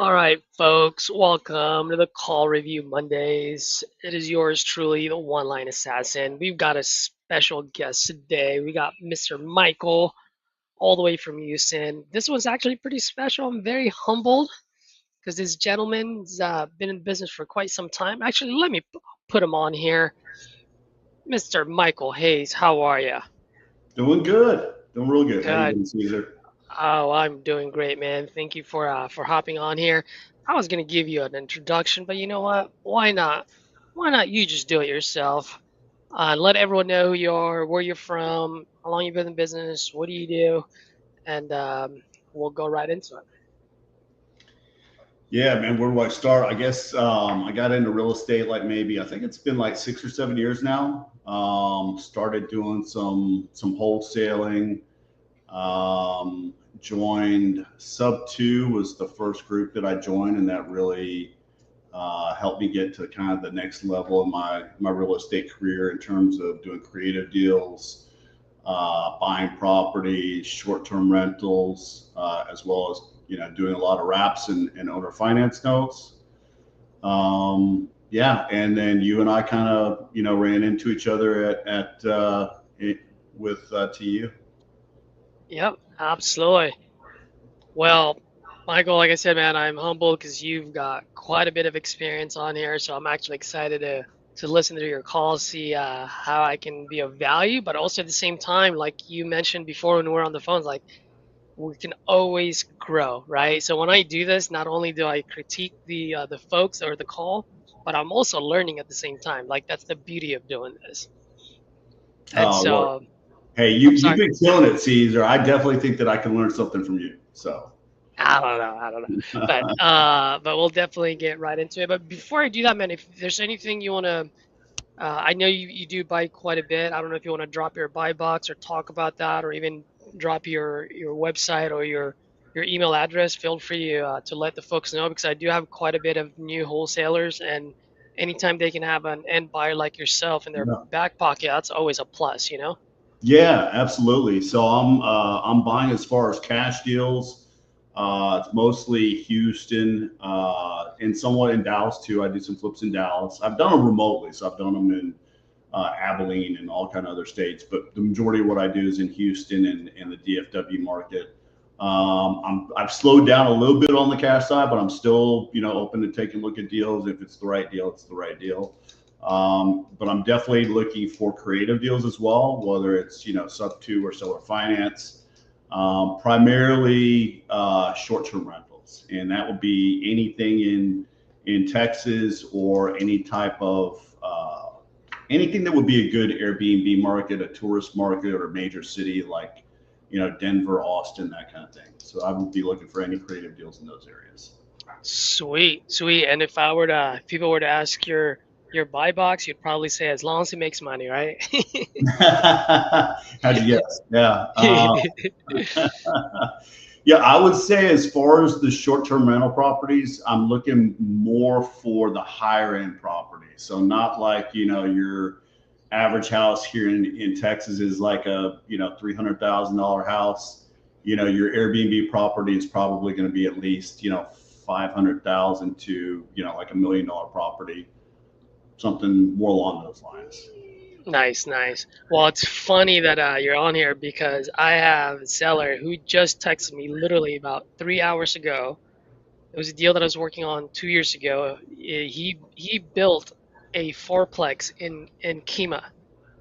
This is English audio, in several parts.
All right, folks, welcome to the Call Review Mondays. It is yours truly, the One Line Assassin. We've got a special guest today. We got Mr. Michael, all the way from Houston. This one's actually pretty special. I'm very humbled because this gentleman's been in business for quite some time. Actually, let me put him on here. Mr. Michael Hayes, how are you? Doing good. Doing real good. How you Good. doing, Caesar? Oh, I'm doing great, man. Thank you for hopping on here. I was gonna give you an introduction, but you know what? Why not? Why not you just do it yourself? Let everyone know who you are, where you're from, how long you've been in business, what do you do, and we'll go right into it. Yeah, man. Where do I start? I guess I got into real estate like maybe I think it's been like 6 or 7 years now. Started doing some wholesaling. Joined Sub Two was the first group that I joined, and that really helped me get to kind of the next level of my real estate career in terms of doing creative deals, buying properties, short-term rentals, as well as doing a lot of wraps and owner finance notes. Yeah, and then you and I kind of ran into each other at with TU. Yep, absolutely. Well, Michael, like I said, man, I'm humbled because you've got quite a bit of experience on here, so I'm actually excited to listen to your calls, see how I can be of value, but also at the same time, like you mentioned before when we were on the phones, like we can always grow, right? So when I do this, not only do I critique the folks or the call, but I'm also learning at the same time. Like that's the beauty of doing this. And Oh, well, so hey, I'm you've sorry. been killing it, Caesar. I definitely think that I can learn something from you. So, I don't know. But we'll definitely get right into it. But before I do that, man, if there's anything you wanna, I know you do buy quite a bit. I don't know if you want to drop your buy box or talk about that, or even drop your website or your email address. Feel free to let the folks know because I do have quite a bit of new wholesalers, and anytime they can have an end buyer like yourself in their yeah. back pocket, that's always a plus, you know? Yeah, absolutely. So I'm buying as far as cash deals. It's mostly Houston and somewhat in Dallas too. I do some flips in Dallas. I've done them remotely, so I've done them in Abilene and all kind of other states. But the majority of what I do is in Houston and the DFW market. I've slowed down a little bit on the cash side, but I'm still open to taking a look at deals. If it's the right deal, it's the right deal. But I'm definitely looking for creative deals as well, whether it's sub two or seller finance, primarily short-term rentals, and that would be anything in Texas or any type of anything that would be a good Airbnb market, a tourist market, or a major city like Denver, Austin, that kind of thing. So I would be looking for any creative deals in those areas. Sweet, sweet. And if people were to ask your buy box, you'd probably say as long as it makes money, right? How'd you guess? Yeah. Yeah, I would say as far as the short-term rental properties, I'm looking more for the higher end properties. So not like, your average house here in Texas is like a, $300,000 house. Your Airbnb property is probably going to be at least, 500,000 to, like $1 million property, something more along those lines. Nice, nice. Well, it's funny that you're on here because I have a seller who just texted me literally about 3 hours ago. It was a deal that I was working on 2 years ago. He built a fourplex in Kima,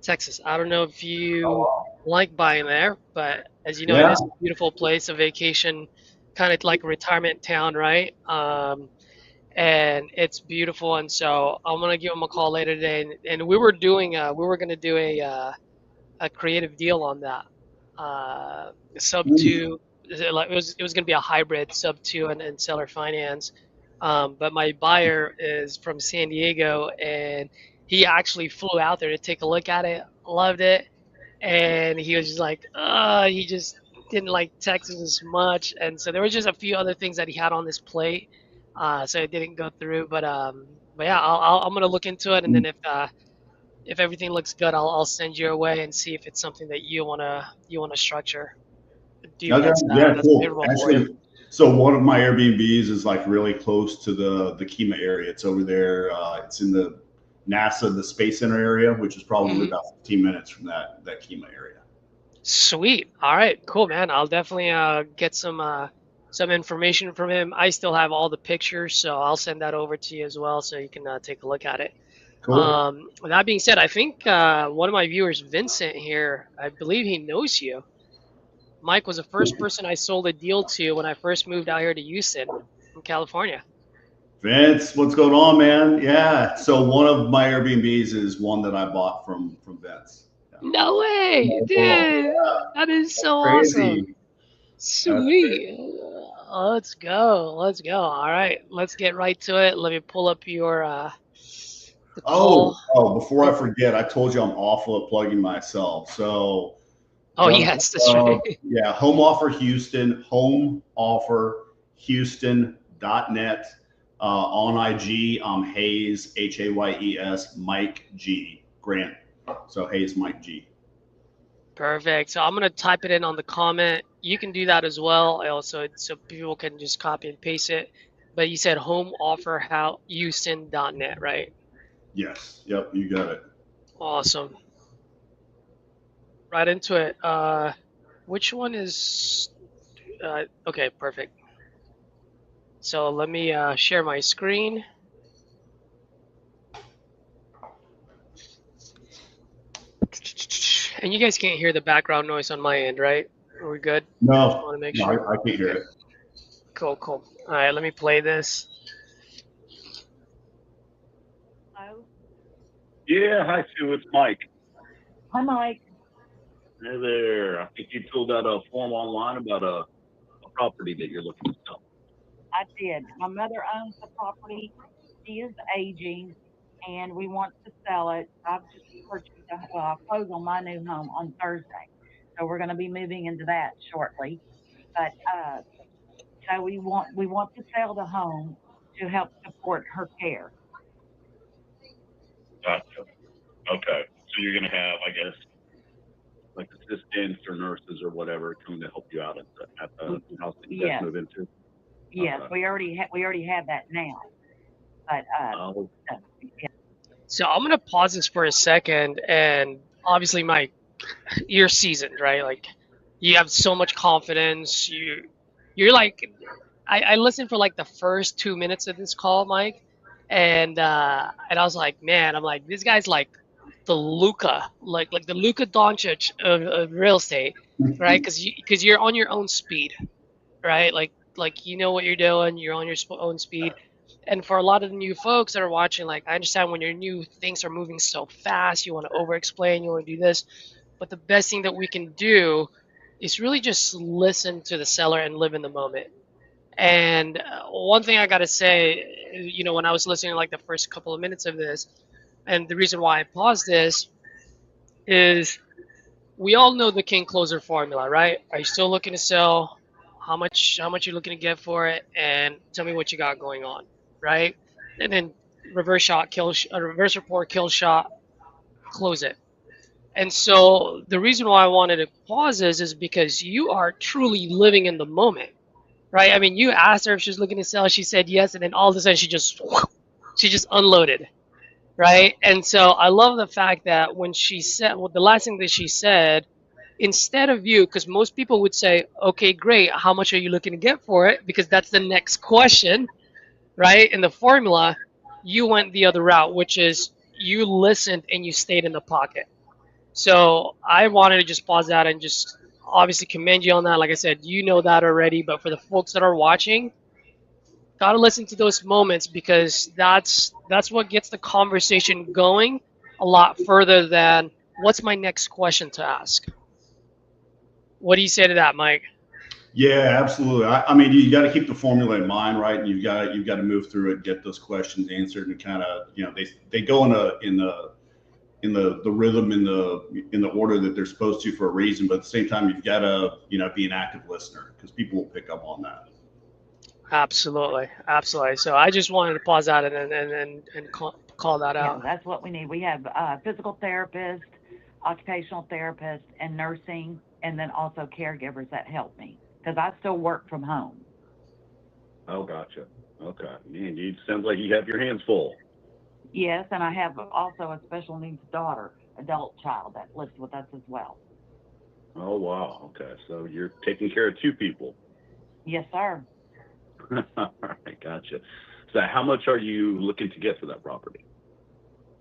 Texas. I don't know if you Oh, like buying there, but as you know, it yeah. is a beautiful place, a vacation, kind of like a retirement town, right? And it's beautiful. And so I'm gonna give him a call later today. And we were gonna do a creative deal on that. Sub Mm. two, it was gonna be a hybrid sub two and seller finance. But my buyer is from San Diego, and he actually flew out there to take a look at it. Loved it, and he was just like, he just didn't like Texas as much, and so there was just a few other things that he had on his plate, so it didn't go through. But yeah, I'm gonna look into it, and then if everything looks good, I'll send you away and see if it's something that you wanna structure. Do Okay. that's Yeah. that's Cool. favorable for you. Actually, So one of my Airbnbs is like really close to the Kima area. It's over there. It's in the NASA, the Space Center area, which is probably Hmm. about 15 minutes from that Kima area. Sweet. All right, cool, man. I'll definitely get some information from him. I still have all the pictures, so I'll send that over to you as well, so you can take a look at it. Cool. With that being said, I think one of my viewers, Vincent here, I believe he knows you. Mike was the first person I sold a deal to when I first moved out here to Houston from California. Vince, what's going on, man? Yeah. So one of my Airbnbs is one that I bought from Vince. Yeah. No way, Small world. dude. Yeah. That is That's so awesome. crazy. That's crazy. Sweet. Let's go. Let's go. All right, let's get right to it. Let me pull up your the call. Before I Oh, forget, I told you I'm awful at plugging myself. So oh yes, that's right. yeah, homeofferhouston.net. On IG, Hayes, Hayes, Mike G. Grant. So Hayes, Mike G. Perfect. So I'm gonna type it in on the comment. You can do that as well. I also so people can just copy and paste it. But you said homeofferhouston.net, right? Yes. Yep, you got it. Awesome. Right into it. Which one is okay, perfect. So let me share my screen. And you guys can't hear the background noise on my end, right? Are we good? Just No, want to make no, sure. I can't hear Okay, it. cool, cool. All right, let me play this. Hello. Yeah, hi Sue, it's Mike. Hi, Mike. Hey there. I think you filled out a form online about a property that you're looking to sell. I did. My mother owns the property. She is aging, and we want to sell it. I've just purchased close on my new home on Thursday, so we're going to be moving into that shortly. But so we want to sell the home to help support her care. Gotcha. Okay. So you're gonna have, I guess, like assistants or nurses or whatever coming to help you out at the We, house that you guys yes, move into. yes, Okay. we already have that now. But Oh, uh, yeah, So I'm gonna pause this for a second, and obviously, Mike, you're seasoned, right? Like, you have so much confidence. You're like, I listened for like the first 2 minutes of this call, Mike, and I was like, man, I'm like, this guy's like the Luka, like the Luka Doncic of real estate, right? Because you're on your own speed, right? Like you know what you're doing, you're on your own speed. And for a lot of the new folks that are watching, like I understand when you're new, things are moving so fast, you want to over explain, you want to do this. But the best thing that we can do is really just listen to the seller and live in the moment. And one thing I got to say, when I was listening to like the first couple of minutes of this, and the reason why I paused this is we all know the king closer formula, right? Are you still looking to sell? How much you looking to get for it? And tell me what you got going on, right? And then reverse shot, reverse report, kill shot, close it. And so the reason why I wanted to pause this is because you are truly living in the moment, right? I mean, you asked her if she was looking to sell, she said yes, and then all of a sudden she just unloaded, right? And so I love the fact that when she said, well, the last thing that she said, instead of you, because most people would say, okay, great, how much are you looking to get for it? Because that's the next question, right? In the formula, you went the other route, which is you listened and you stayed in the pocket. So I wanted to just pause that and just obviously commend you on that. Like I said, you know that already, but for the folks that are watching, gotta listen to those moments because that's what gets the conversation going a lot further than what's my next question to ask. What do you say to that, Mike? Yeah, absolutely. I mean, you got to keep the formula in mind, right? And you've got to move through it, get those questions answered, and kind of they go in the rhythm in the order that they're supposed to for a reason. But at the same time, you've got to be an active listener because people will pick up on that. Absolutely, absolutely. So I just wanted to pause that and call that yeah, out. that's what we need. We have physical therapists, occupational therapists, and nursing, and then also caregivers that help me because I still work from home. Oh, gotcha. Okay. Man, you sounds like you have your hands full. Yes, and I have also a special needs daughter, adult child that lives with us as well. Oh, wow. Okay. So you're taking care of two people. Yes, sir. All right. Gotcha. So how much are you looking to get for that property?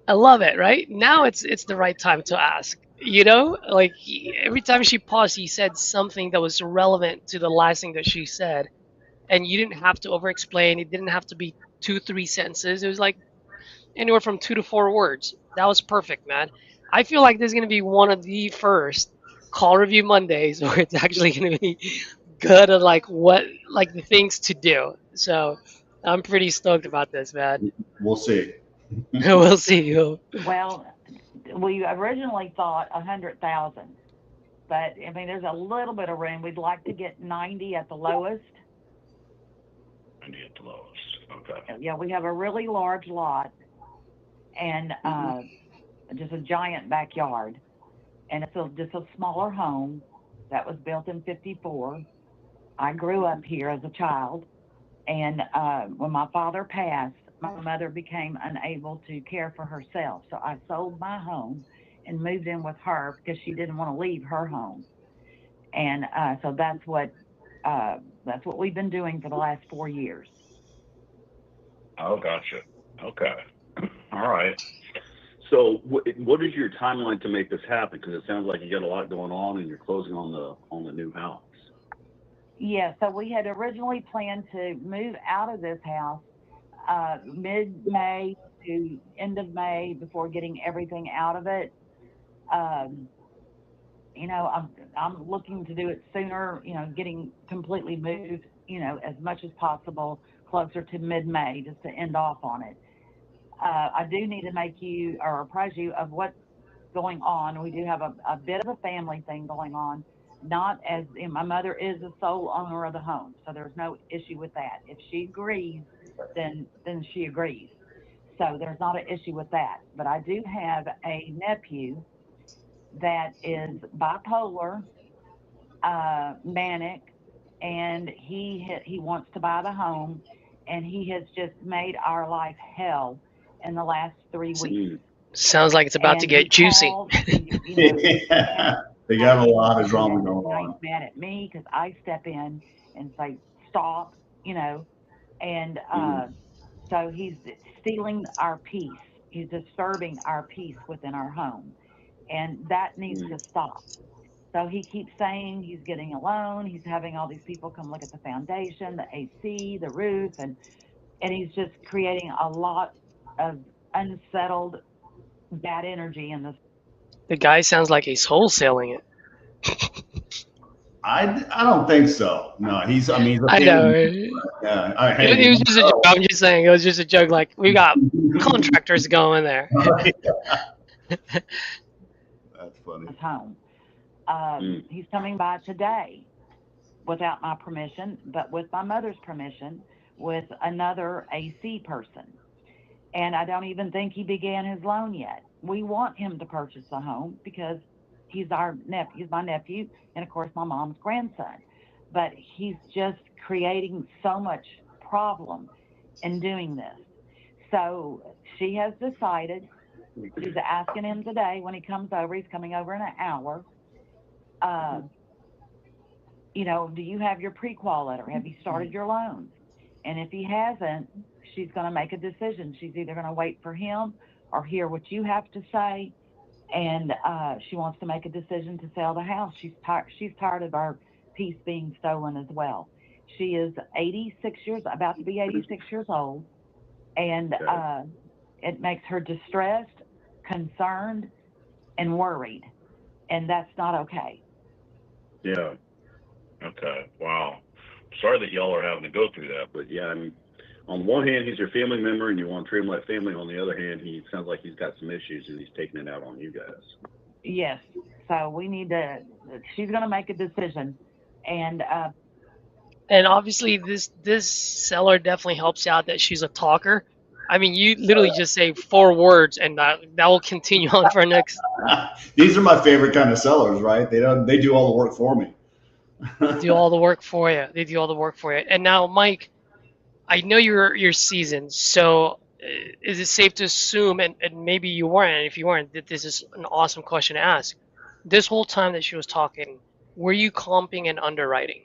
I love it, right? Now it's the right time to ask. You know, like every time she paused, he said something that was relevant to the last thing that she said, and you didn't have to over-explain. It didn't have to be two, three sentences. It was like anywhere from 2 to 4 words. That was perfect, man. I feel like this is gonna be one of the first call review Mondays where it's actually gonna be good at like what like the things to do. So I'm pretty stoked about this, man. We'll see. We'll see. Well, we originally thought 100,000, but I mean, there's a little bit of room. We'd like to get 90 at the lowest. 90 at the lowest. Okay. Yeah, we have a really large lot and just a giant backyard, and it's just a smaller home that was built in '54. I grew up here as a child, and when my father passed, my mother became unable to care for herself. So I sold my home and moved in with her because she didn't want to leave her home. And so that's what we've been doing for the last 4 years. Oh, gotcha. Okay. All right. So what is your timeline to make this happen? Because it sounds like you got a lot going on and you're closing on the new house. Yeah, so we had originally planned to move out of this house mid-May to end of May before getting everything out of it. Um, I'm looking to do it sooner. Getting completely moved. As much as possible closer to mid-May, just to end off on it. I do need to make you or apprise you of what's going on. We do have a bit of a family thing going on. Not as my mother is the sole owner of the home, so there's no issue with that. If she agrees, then she agrees. So there's not an issue with that. But I do have a nephew that is bipolar, manic, and he wants to buy the home, and he has just made our life hell in the last 3 weeks. Mm. Sounds like it's about to And he get juicy. called, he's mad Yeah, they at got a me, lot of and drama then going now he's on. mad at me because I step in and say stop, and Mm. so he's stealing our peace. He's disturbing our peace within our home, and that needs Mm. to stop. So he keeps saying he's getting a loan. He's having all these people come look at the foundation, the AC, the roof, and he's just creating a lot of unsettled bad energy in this. The guy sounds like he's wholesaling it. I don't think so. No, I mean, he's a I know. family. It, Yeah. it Hey, was just a joke. I'm just saying. It was just a joke. Like we got contractors going there. that's funny. Home. Mm. He's coming by today without my permission, but with my mother's permission, with another AC person. And I don't even think he began his loan yet. We want him to purchase the home because he's my nephew, and of course my mom's grandson. But he's just creating so much problem in doing this. So she has decided, she's asking him today when he comes over. He's coming over in an hour. Uh, do you have your pre-qual letter? Have you started your loans? And if he hasn't, she's going to make a decision. She's either going to wait for him or hear what you have to say. And she wants to make a decision to sell the house. She's tired of our peace being stolen as well. She is 86 years, about to be 86 years old. And Okay. it makes her distressed, concerned, and worried. And that's not okay. Yeah. Okay. Wow. Sorry that y'all are having to go through that, but yeah, I mean, on one hand, he's your family member, and you want to treat him like family. On the other hand, he sounds like he's got some issues, and he's taking it out on you guys. Yes. So we need to, she's going to make a decision. And And obviously, this seller definitely helps out that she's a talker. I mean, you literally just say 4 words, and that will continue on for next. These are my favorite kind of sellers, right? They do all the work for me. They do all the work for you. They do all the work for you. And now, Mike, I know you're seasoned, so is it safe to assume, and maybe you weren't, and if you weren't, that this is an awesome question to ask. This whole time that she was talking, were you comping and underwriting?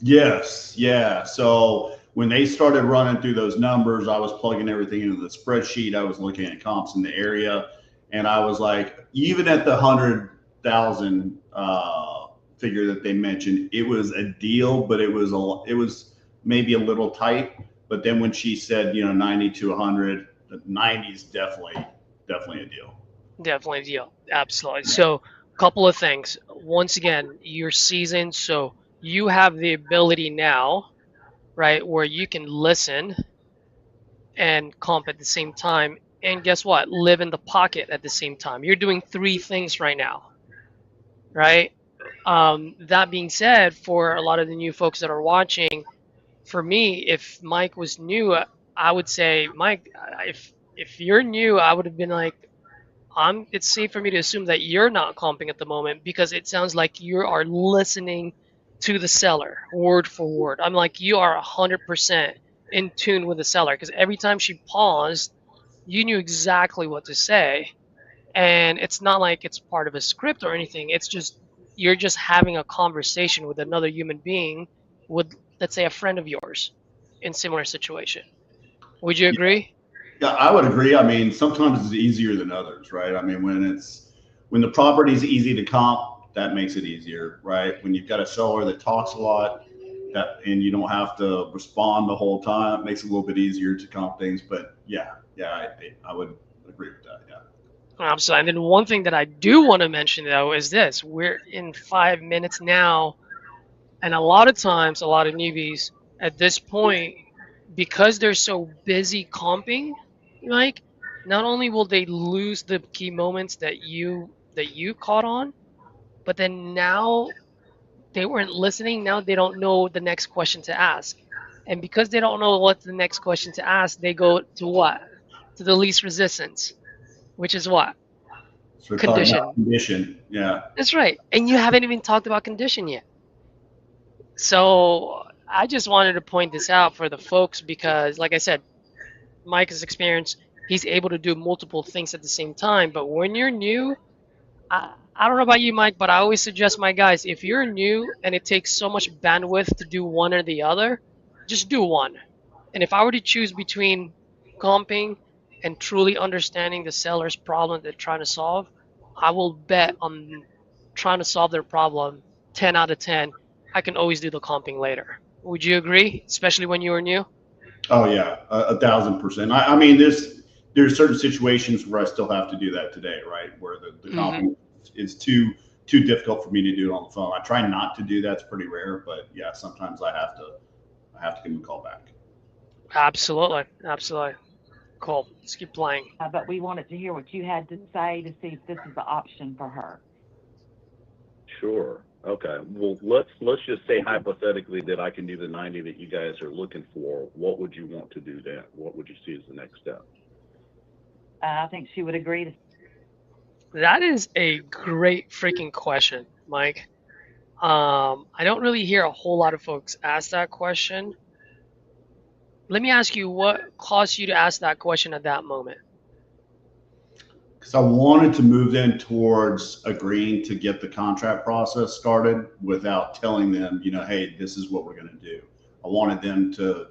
Yes, yeah. So when they started running through those numbers, I was plugging everything into the spreadsheet. I was looking at comps in the area, and I was like, even at the 100,000 figure that they mentioned, it was a deal, but it was maybe a little tight. But then when she said, 90 to 100, the 90 is definitely a deal. Definitely a deal. Absolutely. So, couple of things. Once again, you're seasoned, so you have the ability now, right, where you can listen and comp at the same time. And guess what? Live in the pocket at the same time. You're doing three things right now, right? That being said, for a lot of the new folks that are watching, for me, if Mike was new, I would say, Mike, if you're new, I would have been like, it's safe for me to assume that you're not comping at the moment because it sounds like you are listening to the seller word for word. I'm like, you are 100% in tune with the seller because every time she paused, you knew exactly what to say. And it's not like it's part of a script or anything. It's just, you're just having a conversation with another human being with, let's say, a friend of yours in similar situation. Would you agree? Yeah, I would agree. I mean, sometimes it's easier than others, right? I mean, when the property is easy to comp, that makes it easier, right? When you've got a seller that talks a lot, and you don't have to respond the whole time, it makes it a little bit easier to comp things. But yeah, I would agree with that. Yeah. Absolutely. And then one thing that I do want to mention though is this: we're in 5 minutes now, and a lot of times, a lot of newbies at this point, because they're so busy comping, like, not only will they lose the key moments that you caught on, but then now they weren't listening. Now they don't know the next question to ask, and because they don't know what the next question to ask, they go to what? To the least resistance, which is what? So we're talking about Condition. condition. Yeah. That's right. And you haven't even talked about condition yet. So I just wanted to point this out for the folks because, like I said, Mike's experience, he's able to do multiple things at the same time. But when you're new, I don't know about you, Mike, but I always suggest my guys, if you're new and it takes so much bandwidth to do one or the other, just do one. And if I were to choose between comping and truly understanding the seller's problem they're trying to solve, I will bet on trying to solve their problem 10 out of 10. I can always do the comping later. Would you agree? Especially when you were new? Oh yeah, 1,000%. I mean, there's certain situations where I still have to do that today, right? Where the Hmm. comping is too difficult for me to do it on the phone. I try not to do that. It's pretty rare, but yeah, sometimes I have to give them a call back. Absolutely. Absolutely. Cool. Let's keep playing. But we wanted to hear what you had to say to see if this is an option for her. Sure. Okay. Well, let's just say hypothetically that I can do the 90 that you guys are looking for. What would you want to do then? What would you see as the next step? I think she would agree to. That is a great freaking question, Mike. I don't really hear a whole lot of folks ask that question. Let me ask you, what caused you to ask that question at that moment? Because I wanted to move them towards agreeing to get the contract process started without telling them, hey, this is what we're going to do. I wanted them to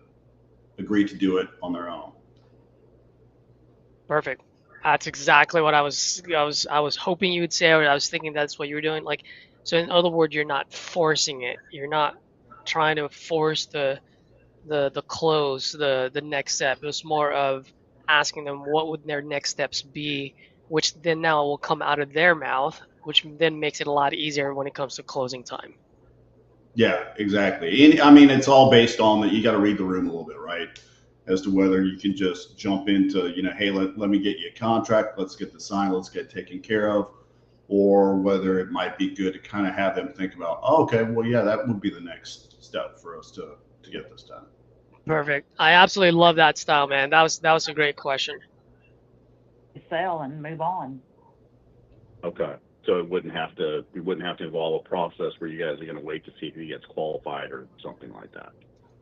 agree to do it on their own. Perfect. That's exactly what I was hoping you would say, or I was thinking that's what you were doing. Like, so in other words, you're not forcing it. You're not trying to force the close, the next step. It was more of asking them what would their next steps be, which then now will come out of their mouth, which then makes it a lot easier when it comes to closing time. Yeah, exactly. And I mean, it's all based on that. You got to read the room a little bit, right? As to whether you can just jump into, hey, let me get you a contract. Let's get the sign. Let's get taken care of. Or whether it might be good to kind of have them think about, oh, okay, well, yeah, that would be the next step for us to get this done. Perfect. I absolutely love that style, man. That was a great question. Sell and move on. Okay. So it wouldn't have to involve a process where you guys are going to wait to see who gets qualified or something like that.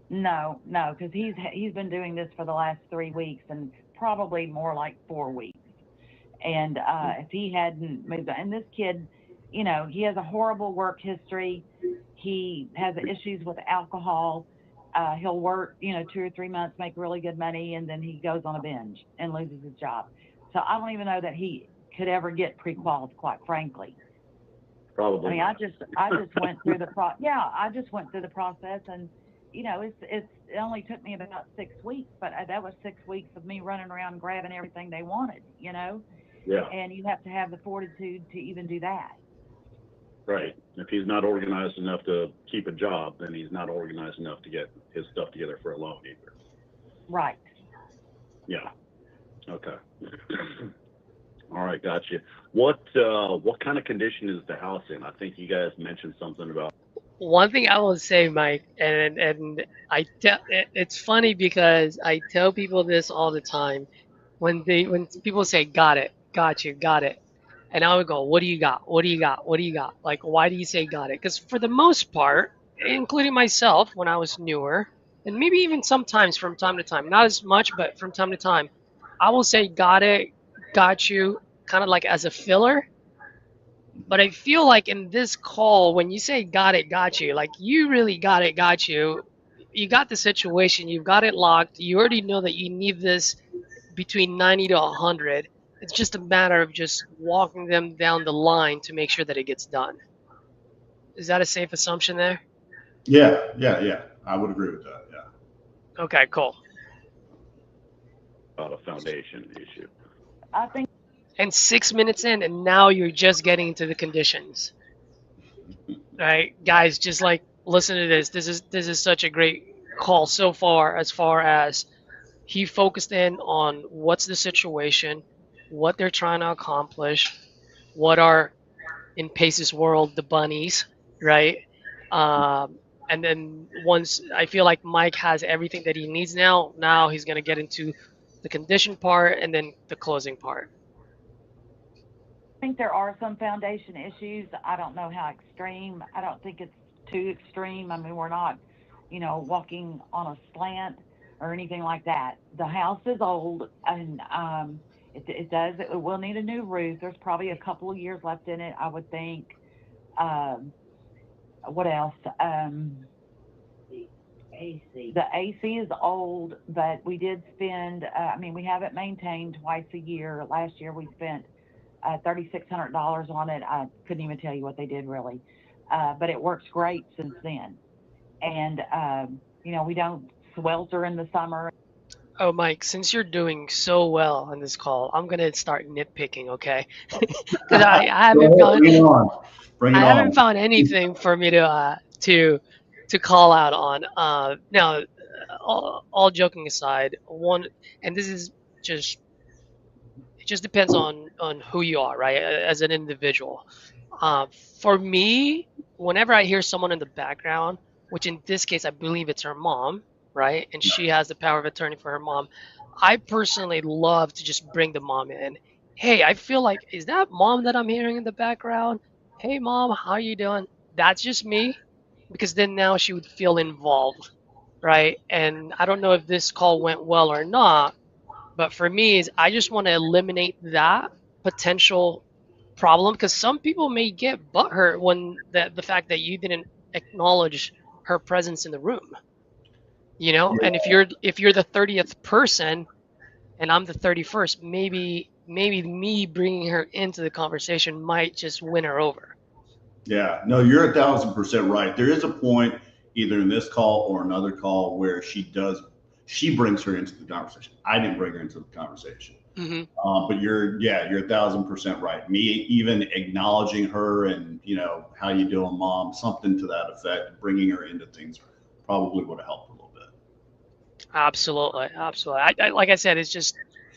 No, no, because he's been doing this for the last 3 weeks and probably more like 4 weeks. And if he hadn't moved on, and this kid, he has a horrible work history. He has issues with alcohol. He'll work, 2 or 3 months, make really good money, and then he goes on a binge and loses his job. So I don't even know that he could ever get pre-qualified, quite frankly. Probably I mean, not. I just went through I just went through the process, and it only took me about 6 weeks, but that was 6 weeks of me running around grabbing everything they wanted, Yeah, and you have to have the fortitude to even do that. right. If he's not organized enough to keep a job, then he's not organized enough to get his stuff together for a loan either. Right. Yeah. Okay. All right, gotcha. What kind of condition is the house in? I think you guys mentioned something about. One thing I will say, Mike, and it's funny because I tell people this all the time when people say got it, got you, got it, and I would go, what do you got? What do you got? What do you got? Like, why do you say got it? Because for the most part, including myself when I was newer, and maybe even sometimes from time to time, not as much, but from time to time, I will say got it, got you, kind of like as a filler. But I feel like in this call, when you say got it, got you, like you really got it, got you. You got the situation, you've got it locked. You already know that you need this between 90 to 100. It's just a matter of just walking them down the line to make sure that it gets done. Is that a safe assumption there? Yeah. I would agree with that. Yeah. Okay, cool. A foundation issue. I think And 6 minutes in, and now you're just getting into the conditions. Right, guys, just like listen to this. This is such a great call so far, as far as he focused in on what's the situation, what they're trying to accomplish, what are in Pace's world the bunnies, right? And then once I feel like Mike has everything that he needs now he's gonna get into the condition part and then the closing part. there are some foundation issues. I don't know how extreme. I don't think it's too extreme. I mean, we're not, walking on a slant or anything like that. The house is old, and it will need a new roof. There's probably a couple of years left in it, I would think. Um, what else? The AC is old, but we did spend. I mean, we have it maintained twice a year. Last year we spent $3,600 on it. I couldn't even tell you what they did really, but it works great since then. And we don't swelter in the summer. Oh, Mike, since you're doing so well on this call, I'm gonna start nitpicking, okay? Because Bring it on. Bring it I haven't on. found anything for me to call out on. Now, all joking aside, and this is just it just depends on who you are, right? As an individual. Uh, for me, whenever I hear someone in the background, which in this case I believe it's her mom, right? And she has the power of attorney for her mom. I personally love to just bring the mom in. Hey, I feel like, is that mom that I'm hearing in the background? Hey, mom, how you doing? That's just me, because then now she would feel involved, right? And I don't know if this call went well or not, but for me, is I just want to eliminate that potential problem, because some people may get butthurt when the fact that you didn't acknowledge her presence in the room, and if you're the 30th person and I'm the 31st, maybe me bringing her into the conversation might just win her over. Yeah, no, you're 1,000% right. There is a point, either in this call or another call, where she brings her into the conversation. I didn't bring her into the conversation. Hmm. But you're 1,000% right. Me even acknowledging her and, how you doing, mom, something to that effect, bringing her into things probably would have helped a little bit. Absolutely, absolutely. Like I said, it's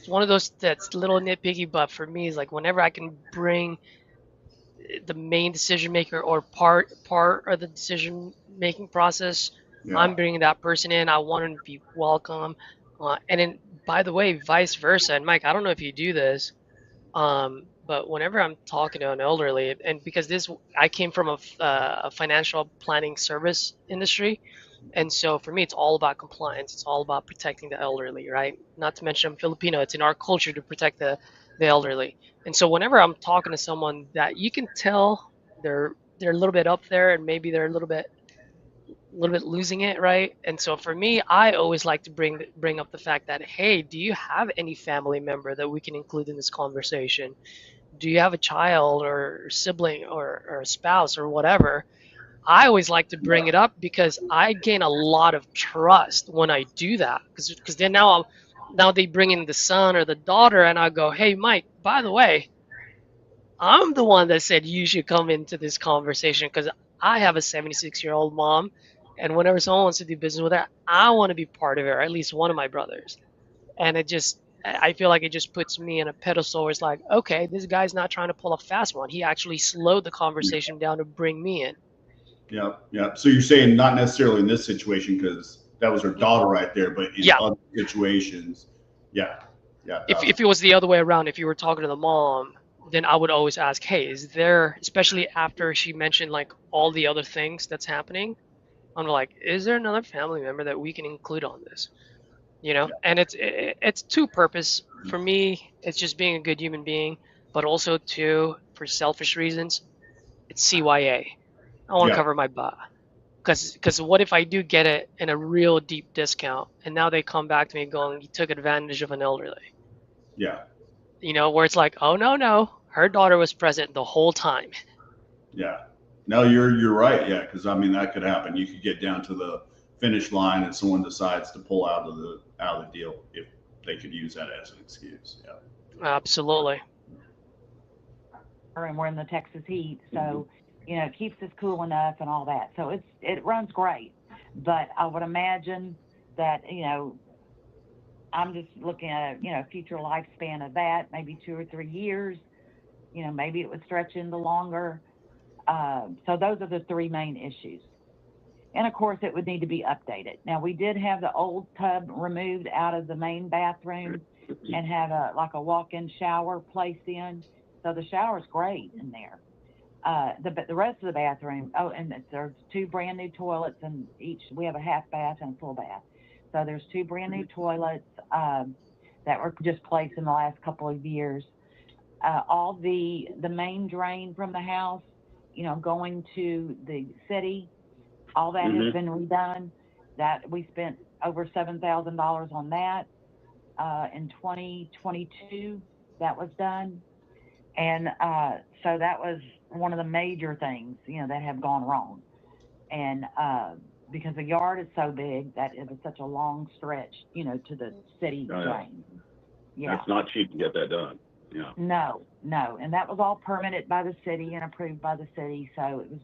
one of those that's a little nitpicky, but for me, it's like whenever I can bring the main decision maker or part of the decision making process, I'm Yeah. bringing that person in. I want them to be welcome, and then by the way, vice versa. And Mike, I don't know if you do this, but whenever I'm talking to an elderly, and because I came from a financial planning service industry, And so for me, it's all about compliance. It's all about protecting the elderly, right? Not to mention I'm Filipino. It's in our culture to protect the elderly. And so whenever I'm talking to someone that you can tell they're a little bit up there and maybe they're a little bit losing it, right? And so for me, I always like to bring up the fact that, hey, do you have any family member that we can include in this conversation? Do you have a child or sibling or a spouse or whatever? I always like to bring it up because I gain a lot of trust when I do that. Because then now they bring in the son or the daughter, and I go, hey, Mike, by the way, I'm the one that said you should come into this conversation because I have a 76-year-old mom, and whenever someone wants to do business with her, I want to be part of it, or at least one of my brothers. And I feel like it just puts me in a pedestal where it's like, okay, this guy's not trying to pull a fast one. He actually slowed the conversation down to bring me in. Yeah, yeah. So you're saying not necessarily in this situation because that was her daughter right there, but in Yeah, other situations, yeah, yeah, if it was the other way around, if you were talking to the mom, then I would always ask, hey, is there, especially after she mentioned like all the other things that's happening, I'm like, is there another family member that we can include on this? yeah, And it's two purpose for me. It's just being a good human being, but also two for selfish reasons. It's CYA. I want to yeah, cover my butt. Because what if I do get it in a real deep discount, and now they come back to me going, you took advantage of an elderly? yeah, Where it's like, oh no, no, her daughter was present the whole time. yeah. No, you're right. Yeah, because I mean that could happen. You could get down to the finish line and someone decides to pull out of the deal if they could use that as an excuse. Yeah, Absolutely. And we're in the Texas heat, mm-hmm. so it keeps us cool enough and all that. So it runs great. But I would imagine that I'm just looking at future lifespan of that, maybe 2 or 3 years. Maybe it would stretch into longer. So those are the three main issues. And of course, it would need to be updated. Now, we did have the old tub removed out of the main bathroom and have like a walk-in shower placed in. So the shower's great in there. The rest of the bathroom, oh, and there's two brand new toilets, and each we have a half bath and a full bath. So there's two brand new toilets that were just placed in the last couple of years. All the main drain from the house, going to the city, all that has Mm-hmm. been redone. That we spent over $7,000 on that in 2022. That was done, and so that was one of the major things that have gone wrong. And because the yard is so big that it was such a long stretch, to the city Yeah. drain. Yeah. That's not cheap to get that done. Yeah. No, no, and that was all permitted by the city and approved by the city, so it was.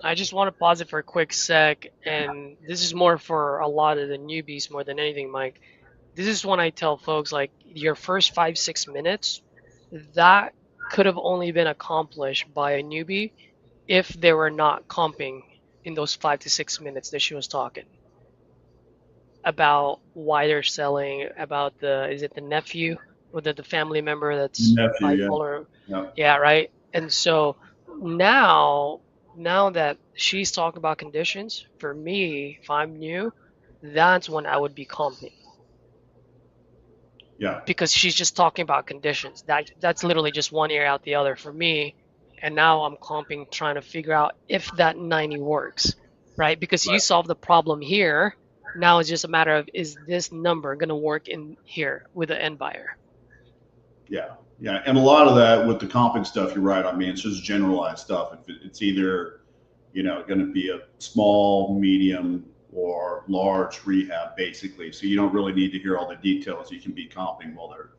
I just want to pause it for a quick sec, and this is more for a lot of the newbies more than anything, Mike. This is when I tell folks like your first 5, 6 minutes, that could have only been accomplished by a newbie if they were not comping in those 5 to 6 minutes that she was talking about why they're selling, about is it the nephew or the family member that's Nephew. Yeah, bipolar? yeah, Yeah, right. And so now, now that she's talking about conditions, for me, if I'm new, that's when I would be comping yeah, because she's just talking about conditions. That's literally just one ear out the other for me. And now I'm comping, trying to figure out if that 90 works, right? Because you Right. solve the problem here. Now it's just a matter of is this number going to work in here with the end buyer? yeah, yeah. And a lot of that with the comping stuff, you're right. I mean, it's just generalized stuff. It's either going to be a small, medium, or large rehab, basically. So you don't really need to hear all the details. You can be comping while they're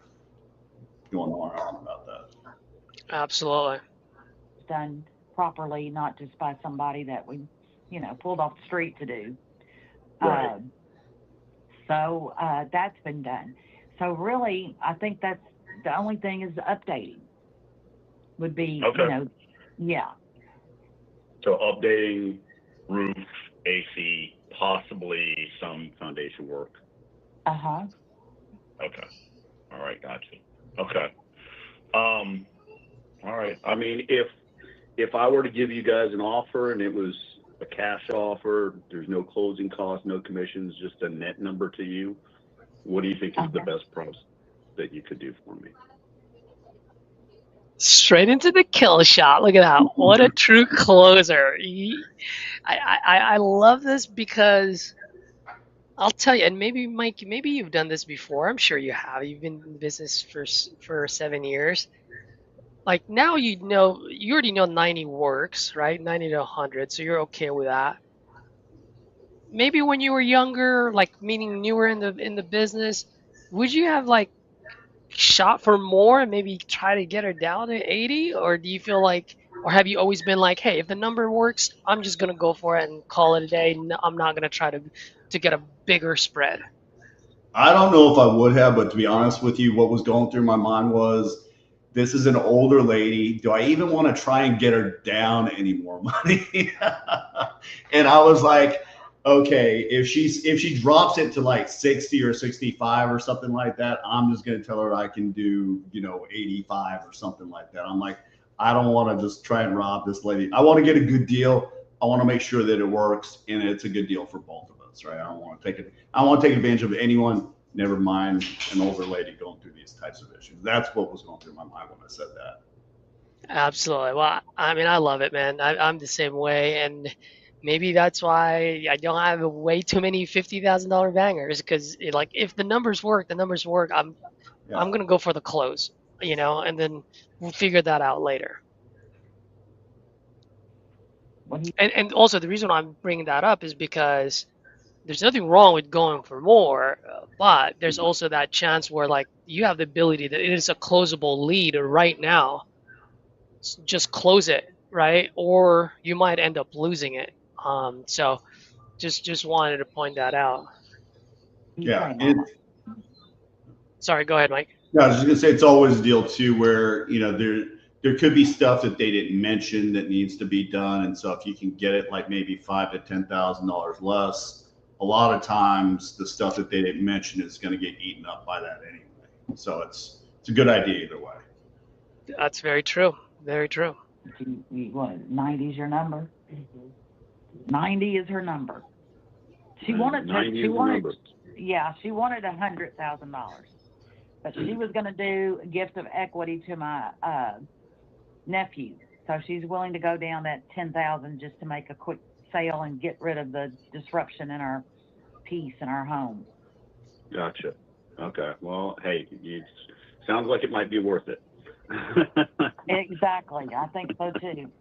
going on and on about that. Absolutely. Done properly, not just by somebody that we, pulled off the street to do. Right. So that's been done. So really, I think that's the only thing is updating would be, Okay. yeah. So updating roof, AC, possibly some foundation work. Uh-huh. Okay. All right. Gotcha. Okay. All right. I mean, if I were to give you guys an offer and it was a cash offer. There's no closing costs, no commissions, just a net number to you. What do you think is the best price that you could do for me? Straight into the kill shot. Look at that. What a true closer. I love this because I'll tell you, and maybe Mike, maybe you've done this before. I'm sure you have. You've been in business for 7 years. Like now you already know 90 works, right? 90 to 100, so you're okay with that. Maybe when you were younger, like meaning newer in the business, would you have like shot for more and maybe try to get her down to 80? Or do you feel like, or have you always been like, hey, if the number works, I'm just gonna go for it and call it a day. I'm not gonna try to get a bigger spread. I don't know if I would have, but to be honest with you, what was going through my mind was, this is an older lady. Do I even want to try and get her down any more money? And I was like, okay, if she drops it to like 60 or 65 or something like that, I'm just going to tell her I can do, 85 or something like that. I'm like, I don't want to just try and rob this lady. I want to get a good deal. I want to make sure that it works and it's a good deal for both of us, right? I don't want to take it. I want to take advantage of anyone. Never mind an older lady going through these types of issues. That's what was going through my mind when I said that. Absolutely. Well, I mean, I love it, man. I'm the same way, and maybe that's why I don't have way too many $50,000 bangers because, like, if the numbers work, the numbers work. I'm gonna go for the close, and then we'll figure that out later. And also the reason I'm bringing that up is because there's nothing wrong with going for more, but there's also that chance where like you have the ability that it is a closable lead right now. Just close it, right? Or you might end up losing it. So just wanted to point that out. Yeah. Sorry, go ahead, Mike. No, I was just gonna say it's always a deal too, where there could be stuff that they didn't mention that needs to be done, and so if you can get it like maybe $5,000 to $10,000 less, a lot of times the stuff that they didn't mention is going to get eaten up by that anyway. So it's a good idea either way. That's very true. Very true. What, 90 is your number? 90 is her number. She wanted $100,000, but she was going to do a gift of equity to my nephew. So she's willing to go down that 10,000 just to make a quick sale and get rid of the disruption in our peace in our home. Gotcha. Okay. Well, hey, it sounds like it might be worth it. Exactly. I think so too.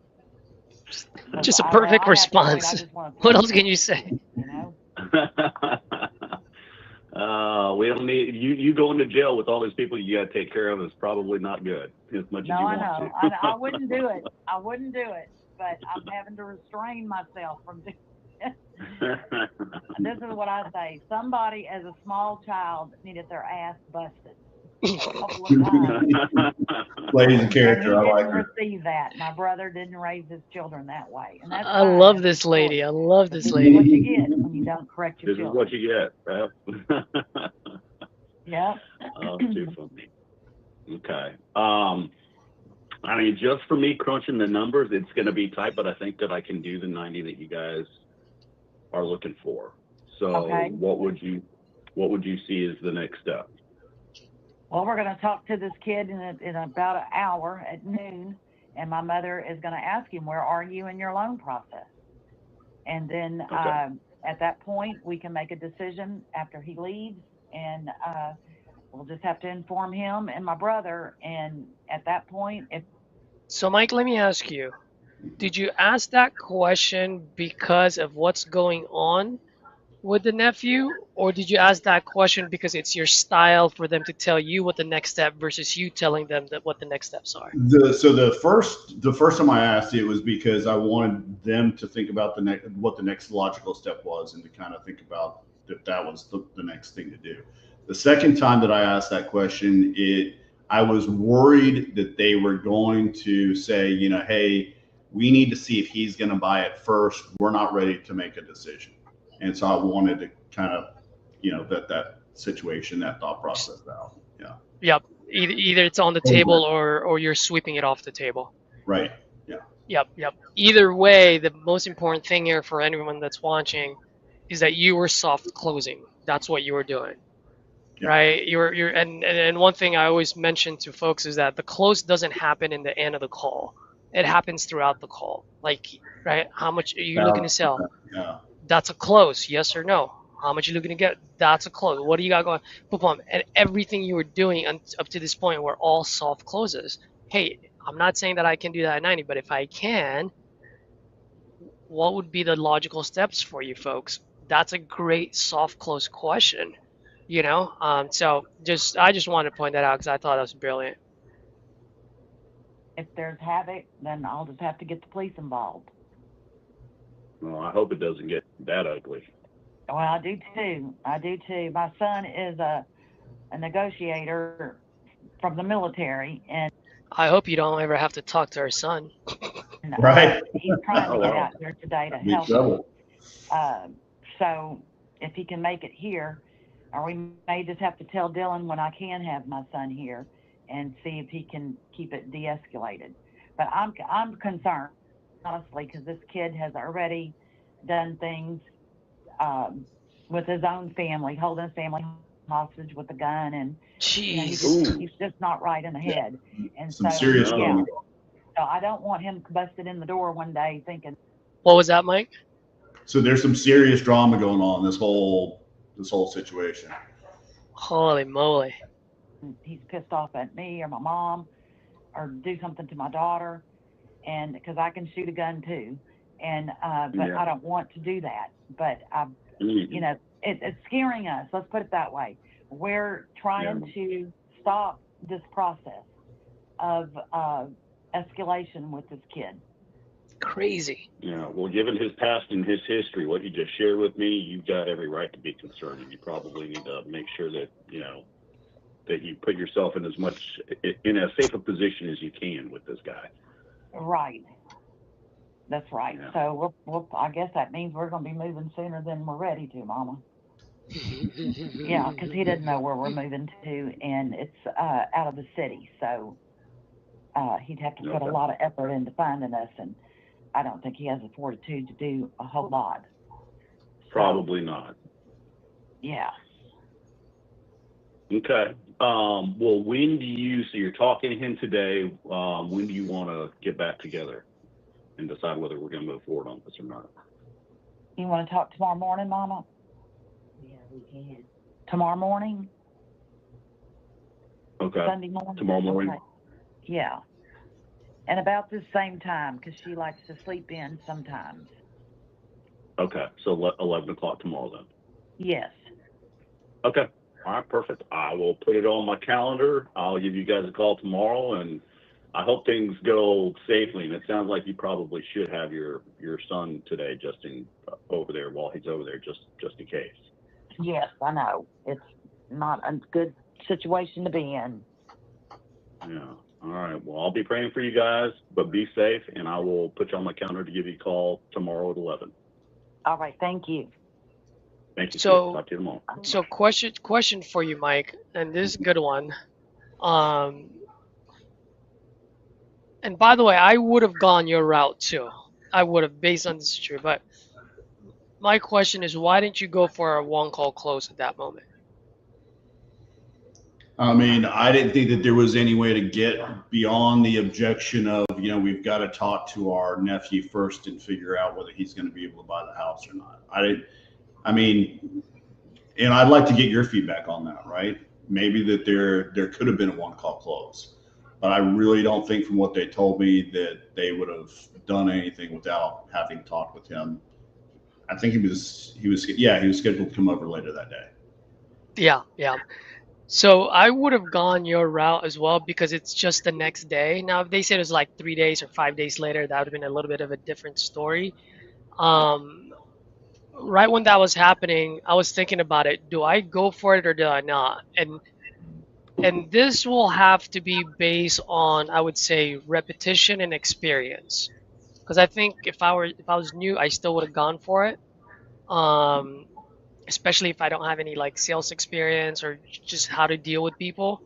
Just a perfect response. What else can you say? We don't need you going to jail with all these people you got to take care of is probably not good as much as you want to. I wouldn't do it. I wouldn't do it, but I'm having to restrain myself from doing it. This is what I say. Somebody as a small child needed their ass busted a couple of times. Lady's character, I like her. Receive that. My brother didn't raise his children that way, and that's I love this lady. I love this lady. This is what you get when you don't correct your children. This is what you get, right? Yep. Oh, too funny. Okay. I mean, just for me crunching the numbers, it's going to be tight, but I think that I can do the 90 that you guys are looking for. So, okay. What would you see as the next step? Well, we're going to talk to this kid in about an hour at noon, and my mother is going to ask him, where are you in your loan process? And then at that point, we can make a decision after he leaves, and we'll just have to inform him and my brother. And at that point, So, Mike, let me ask you, did you ask that question because of what's going on with the nephew, or did you ask that question because it's your style for them to tell you what the next step versus you telling them what the next steps are? So the first time I asked it was because I wanted them to think about what the next logical step was, and to kind of think about that was the next thing to do. The second time that I asked that question, I was worried that they were going to say, hey, we need to see if he's going to buy it first. We're not ready to make a decision. And so I wanted to kind of, vet that situation, that thought process out. Yeah. Yep. Either it's on the table or you're sweeping it off the table. Right. Yeah. Yep. Either way, the most important thing here for anyone that's watching is that you were soft closing. That's what you were doing, Yeah. right? You're and one thing I always mention to folks is that the close doesn't happen in the end of the call. It happens throughout the call. Like, right? How much are you looking to sell? 1,000%. Yeah. That's a close, yes or no? How much are you looking to get? That's a close. What do you got going? Boom, boom. And everything you were doing up to this point were all soft closes. Hey, I'm not saying that I can do that at 90, but if I can, what would be the logical steps for you folks? That's a great soft close question, you know? So I just wanted to point that out because I thought that was brilliant. If there's havoc, then I'll just have to get the police involved. Well, I hope it doesn't get that ugly. Well, I do too. I do too. My son is a negotiator from the military, and I hope you don't ever have to talk to our son. Right. he's trying to Oh, get wow. out there today to Big help us. trouble. So if he can make it here, or we may just have to tell Dylan when I can have my son here and see if he can keep it de-escalated. But I'm concerned, honestly, because this kid has already done things with his own family, holding his family hostage with a gun, and Jeez. he's just not right in the head. And Some so, serious yeah, drama. so I don't want him busted in the door one day thinking, What was that, Mike? So there's some serious drama going on in this whole situation. Holy moly. he's pissed off at me or my mom or do something to my daughter, and because I can shoot a gun too, and but Yeah. I don't want to do that. But you know, it's scaring us. Let's put it that way. We're trying to stop this process of escalation with this kid. Crazy. Yeah, well, given his past and his history, what you just shared with me, you've got every right to be concerned, and you probably need to make sure that that you put yourself in as safe a position as you can with this guy. Right. That's right. Yeah. So I guess that means we're going to be moving sooner than we're ready to, Mama. Yeah, because he doesn't know where we're moving to, and it's out of the city, so he'd have to put a lot of effort into finding us, and I don't think he has the fortitude to do a whole lot. Probably not. Yeah. Okay. Well, so you're talking to him today. When do you want to get back together and decide whether we're going to move forward on this or not? You want to talk tomorrow morning, Mama? Yeah, we can. Tomorrow morning? Okay. Sunday morning? Tomorrow morning? Okay. Yeah. And about the same time, because she likes to sleep in sometimes. Okay. So 11 o'clock tomorrow then. Yes. Okay. All right. Perfect. I will put it on my calendar. I'll give you guys a call tomorrow, and I hope things go safely. And it sounds like you probably should have your son today, over there while he's over there, just in case. Yes, I know. It's not a good situation to be in. Yeah. All right. Well, I'll be praying for you guys, but be safe, and I will put you on my calendar to give you a call tomorrow at 11. All right. Thank you. Thank you. So, Talk to you tomorrow. so question for you, Mike, and this is a good one. And by the way, I would have gone your route too. I would have, based on this true. But my question is, why didn't you go for a one call close at that moment? I mean, I didn't think that there was any way to get beyond the objection of, we've got to talk to our nephew first and figure out whether he's going to be able to buy the house or not. And I'd like to get your feedback on that, right? Maybe that there could have been a one call close, but I really don't think from what they told me that they would have done anything without having talked with him. I think he was scheduled to come over later that day. Yeah. So I would have gone your route as well because it's just the next day. Now, if they said it was like 3 days or 5 days later, that would have been a little bit of a different story. Right when that was happening, I was thinking about it. Do I go for it or do I not? And this will have to be based on, I would say, repetition and experience. Because I think if I was new, I still would have gone for it. Especially if I don't have any like sales experience or just how to deal with people.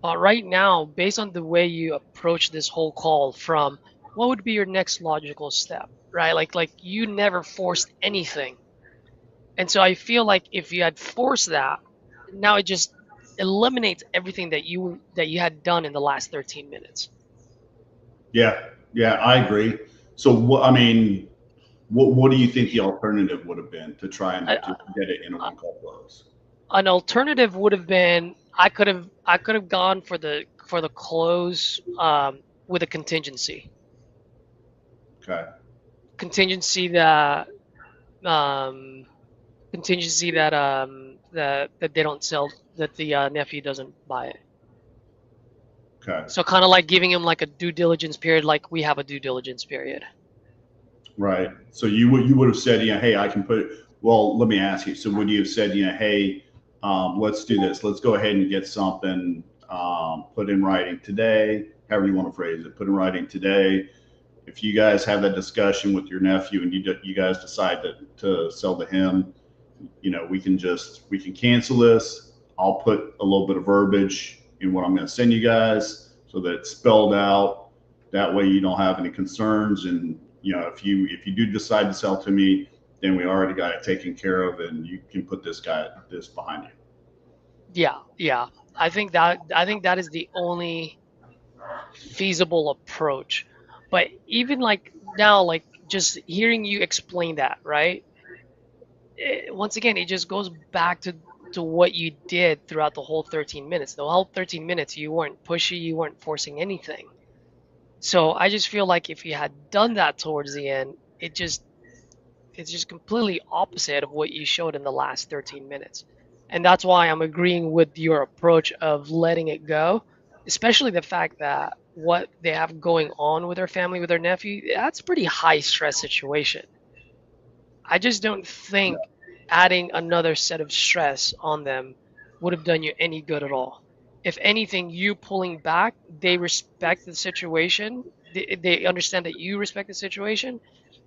But right now, based on the way you approach this whole call from what would be your next logical step, right? Like you never forced anything. And so I feel like if you had forced that, now it just eliminates everything that you had done in the last 13 minutes. Yeah, yeah, I agree. So what? I mean, what do you think the alternative would have been to try and I, to get it in a I, one call close? an alternative would have been I could have gone for the close with a Okay, contingency that um contingency that they don't sell, that the nephew doesn't buy it. okay, So kind of like giving him like a due diligence period, like we have a due diligence period. right. So you would have said, hey, I can put it. Well, let me ask you. So would you have said, hey, let's do this. Let's go ahead and get something put in writing today. However you want to phrase it, put in writing today. If you guys have that discussion with your nephew and you guys decide to sell to him, we can cancel this. I'll put a little bit of verbiage in what I'm going to send you guys so that it's spelled out. That way you don't have any concerns. And if you do decide to sell to me, then we already got it taken care of, and you can put this behind you. Yeah. I think that is the only feasible approach. But even like now, like just hearing you explain that, right? Once again, it just goes back to what you did throughout the whole 13 minutes. The whole 13 minutes, you weren't pushy, you weren't forcing anything. So I just feel like if you had done that towards the end, it's just completely opposite of what you showed in the last 13 minutes. And that's why I'm agreeing with your approach of letting it go, especially the fact that what they have going on with their family, with their nephew, that's a pretty high stress situation. I just don't think adding another set of stress on them would have done you any good at all. If anything, you pulling back, they respect the situation. They understand that you respect the situation,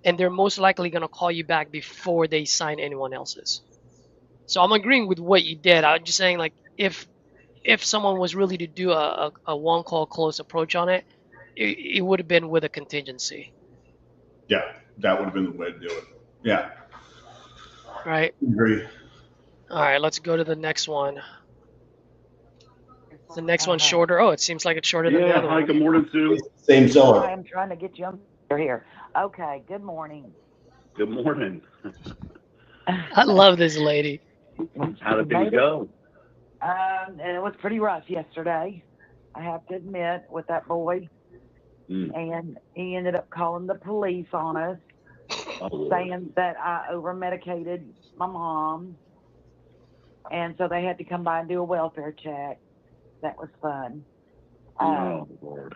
and they're most likely going to call you back before they sign anyone else's. So I'm agreeing with what you did. I'm just saying, like, if someone was really to do a one call close approach on it, it would have been with a contingency, Yeah, that would have been the way to do it. Yeah, right? agree. All right, let's go to the next one. The next one's Uh, shorter. Oh, it seems like it's shorter than the Yeah. other Hi. one. Good morning, Sue. Same I seller. am trying to get you on here. Okay, good morning. Good morning. I love this lady. How did things Made it. go? And it was pretty rough yesterday, I have to admit, with that boy. Mm. And he ended up calling the police on us, Oh, Lord. saying that I over medicated my mom. And so they had to come by and do a welfare check. That was fun. Oh, Um, Lord.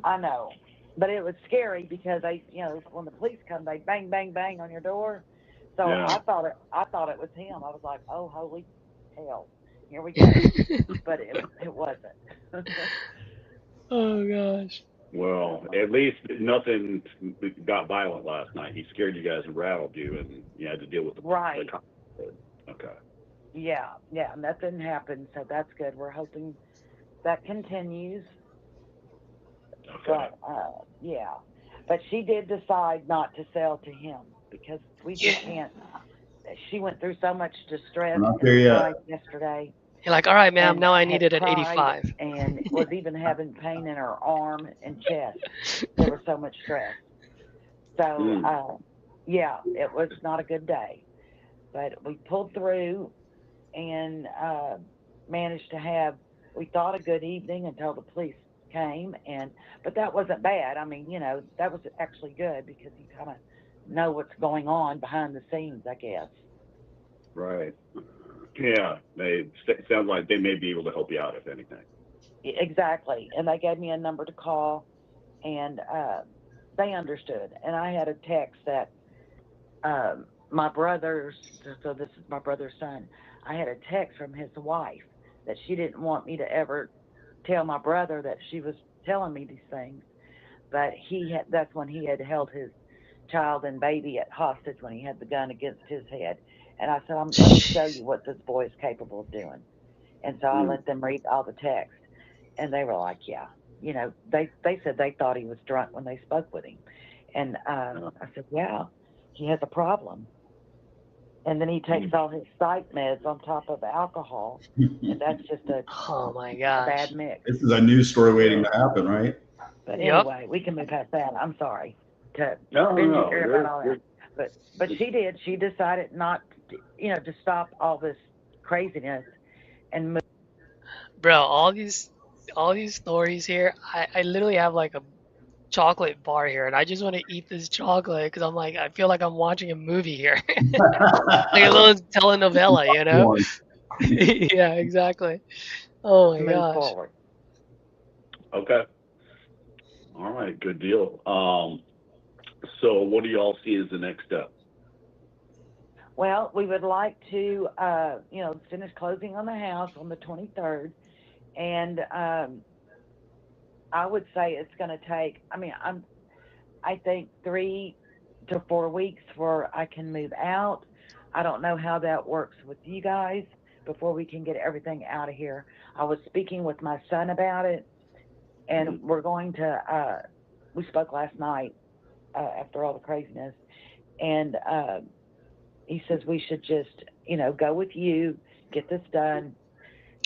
I know. But it was scary because when the police come, they bang, bang, bang on your door. So Yeah. I thought it was him. I was like, oh, holy hell, here we go. But it wasn't. Oh gosh. Well, at least nothing got violent last night. He scared you guys and rattled you, and you had to deal with the Right. consequences. Okay. Yeah, yeah, nothing happened, so that's good. We're hoping that continues. Okay. But yeah, but she did decide not to sell to him because we just Yeah. can't. She went through so much distress We're not and there strife yet. yesterday, You're like, all right, ma'am. and Now I need had it at cried 85. and was even having pain in her arm and chest. There was so much stress. So Mm. yeah, it was not a good day, but we pulled through and managed to have, we thought, a good evening until the police came. And but that wasn't bad. I mean, that was actually good because you kind of know what's going on behind the scenes, I guess. Right. Yeah. They sound like they may be able to help you out if anything. Exactly. And they gave me a number to call, and they understood. And I had a text that my brother's, so this is my brother's son. I had a text from his wife that she didn't want me to ever tell my brother that she was telling me these things, but that's when he had held his child and baby at hostage when he had the gun against his head. And I said, let me show you what this boy is capable of doing. And so I Mm. let them read all the text, and they were like, yeah. you know, they said they thought he was drunk when they spoke with him. And I said, yeah, he has a problem. And then he takes all his psych meds on top of alcohol, and that's just Oh my a gosh. bad mix. This is a news story waiting to happen, right? But Yep. anyway, we can move past that. I'm sorry to No, spend no, you here about all that. But she did. She decided not, to stop all this craziness and move. Bro, all these stories here, I literally have like a chocolate bar here and I just want to eat this chocolate because I'm like I feel like I'm watching a movie here. Like a little telenovela, you know? One. Yeah, exactly. Oh my Move gosh. forward. Okay. All right. Good deal. So what do y'all see as the next step? Well, we would like to, finish closing on the house on the 23rd, and I would say it's going to take. I think 3 to 4 weeks before I can move out. I don't know how that works with you guys before we can get everything out of here. I was speaking with my son about it, and we're going to. We spoke last night after all the craziness, and he says we should just, go with you, get this done,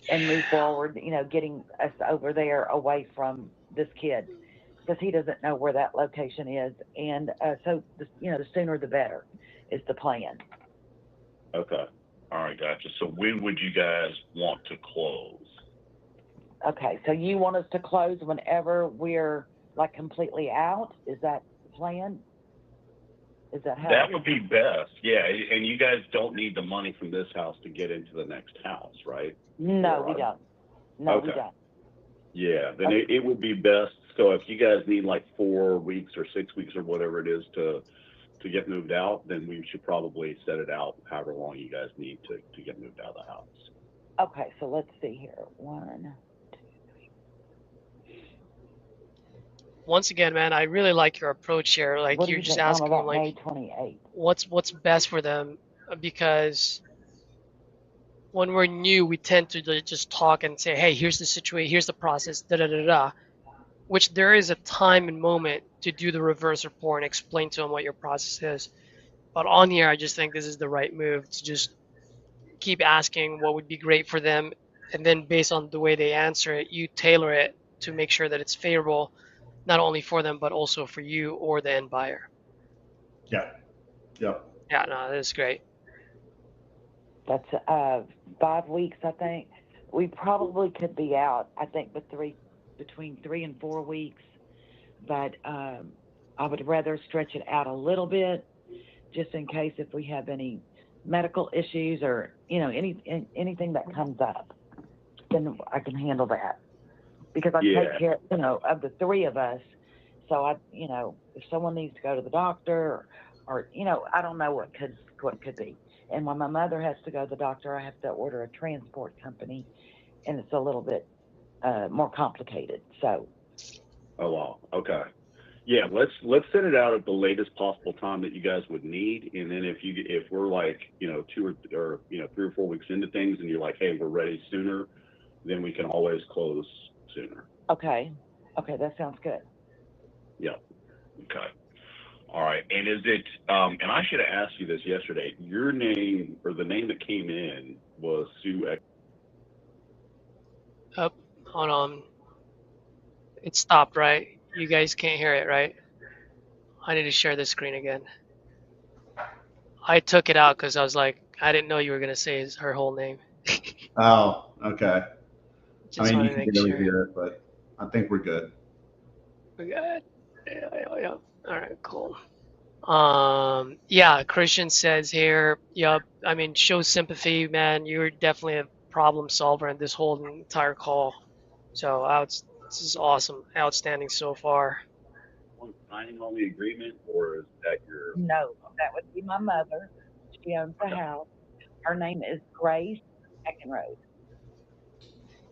and move forward. Getting us over there away from this kid because he doesn't know where that location is, and the sooner the better is the plan. Okay. All right, gotcha. So when would you guys want to close? Okay, so you want us to close whenever we're like completely out? Is that the plan? Is that how? That would be best. Yeah, and you guys don't need the money from this house to get into the next house, right? No, we don't. No, we Okay. don't. Yeah, then it would be best. So if you guys need like 4 weeks or 6 weeks or whatever it is to get moved out, then we should probably set it out however long you guys need to get moved out of the house. Okay, so let's see here. 1. Once again, man, I really like your approach here. Like What do you're you just think, Mom, asking them about like May 28th? what's best for them because when we're new, we tend to just talk and say, "Hey, here's the situation, here's the process, da da da da." Which there is a time and moment to do the reverse report and explain to them what your process is. But on here, I just think this is the right move to just keep asking what would be great for them, and then based on the way they answer it, you tailor it to make sure that it's favorable, not only for them but also for you or the end buyer. Yeah. Yep. Yeah, no, this is great. That's 5 weeks, I think. We probably could be out, I think, between 3 and 4 weeks. But I would rather stretch it out a little bit, just in case if we have any medical issues or anything that comes up, then I can handle that because I take care, of the 3 of us. So if someone needs to go to the doctor or I don't know what could be. And when my mother has to go to the doctor, I have to order a transport company, and it's a little bit more complicated. So. Oh wow. Okay. Yeah, let's send it out at the latest possible time that you guys would need, and then if we're like 2 or 3 or 4 weeks into things, and you're like, hey, we're ready sooner, then we can always close sooner. Okay, that sounds good. Yeah. Okay. All right. And is it? And I should have asked you this yesterday. Your name or the name that came in was Sue. Oh, hold on. It stopped, right? You guys can't hear it, right? I need to share the screen again. I took it out because I was like, I didn't know you were gonna say her whole name. Oh, okay. Just You want to can make barely sure. hear it, but I think we're good. We got. Yeah. All right, cool. Yeah, Christian says here, yep, I mean, show sympathy, man. You're definitely a problem solver in this whole entire call. So this is awesome, outstanding so far. One signing on the agreement, or is that your? No, that would be my mother. She owns the Okay. house. Her name is Grace Eckenrose.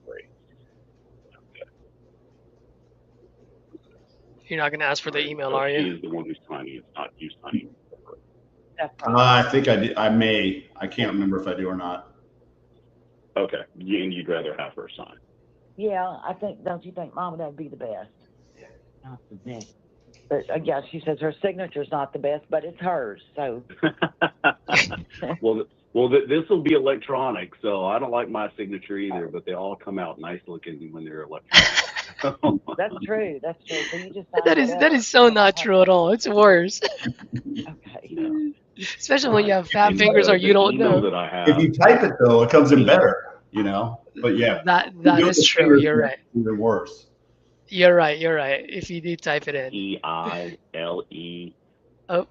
Great. You're not gonna ask for All the right. email, So are she you? is the one who's signing. It's not you signing. That's right. I think I did. I may. I can't remember if I do or not. Okay. And you'd rather have her sign. Yeah, don't you think, Mama, that'd be the best? Not the best. But yeah, she says her signature's not the best, but it's hers. So, This will be electronic, so I don't like my signature either. But they all come out nice looking when they're electronic. that's true. That's true. So you just sign That whatever. is so not true at all. It's worse. Okay. Especially when you have fat And fingers or you the don't email know. that I If have, you type it though, it comes in better, you know. But yeah, That is true. You're right. Even worse. You're right. You're right. If you do type it in. EILEI Oh,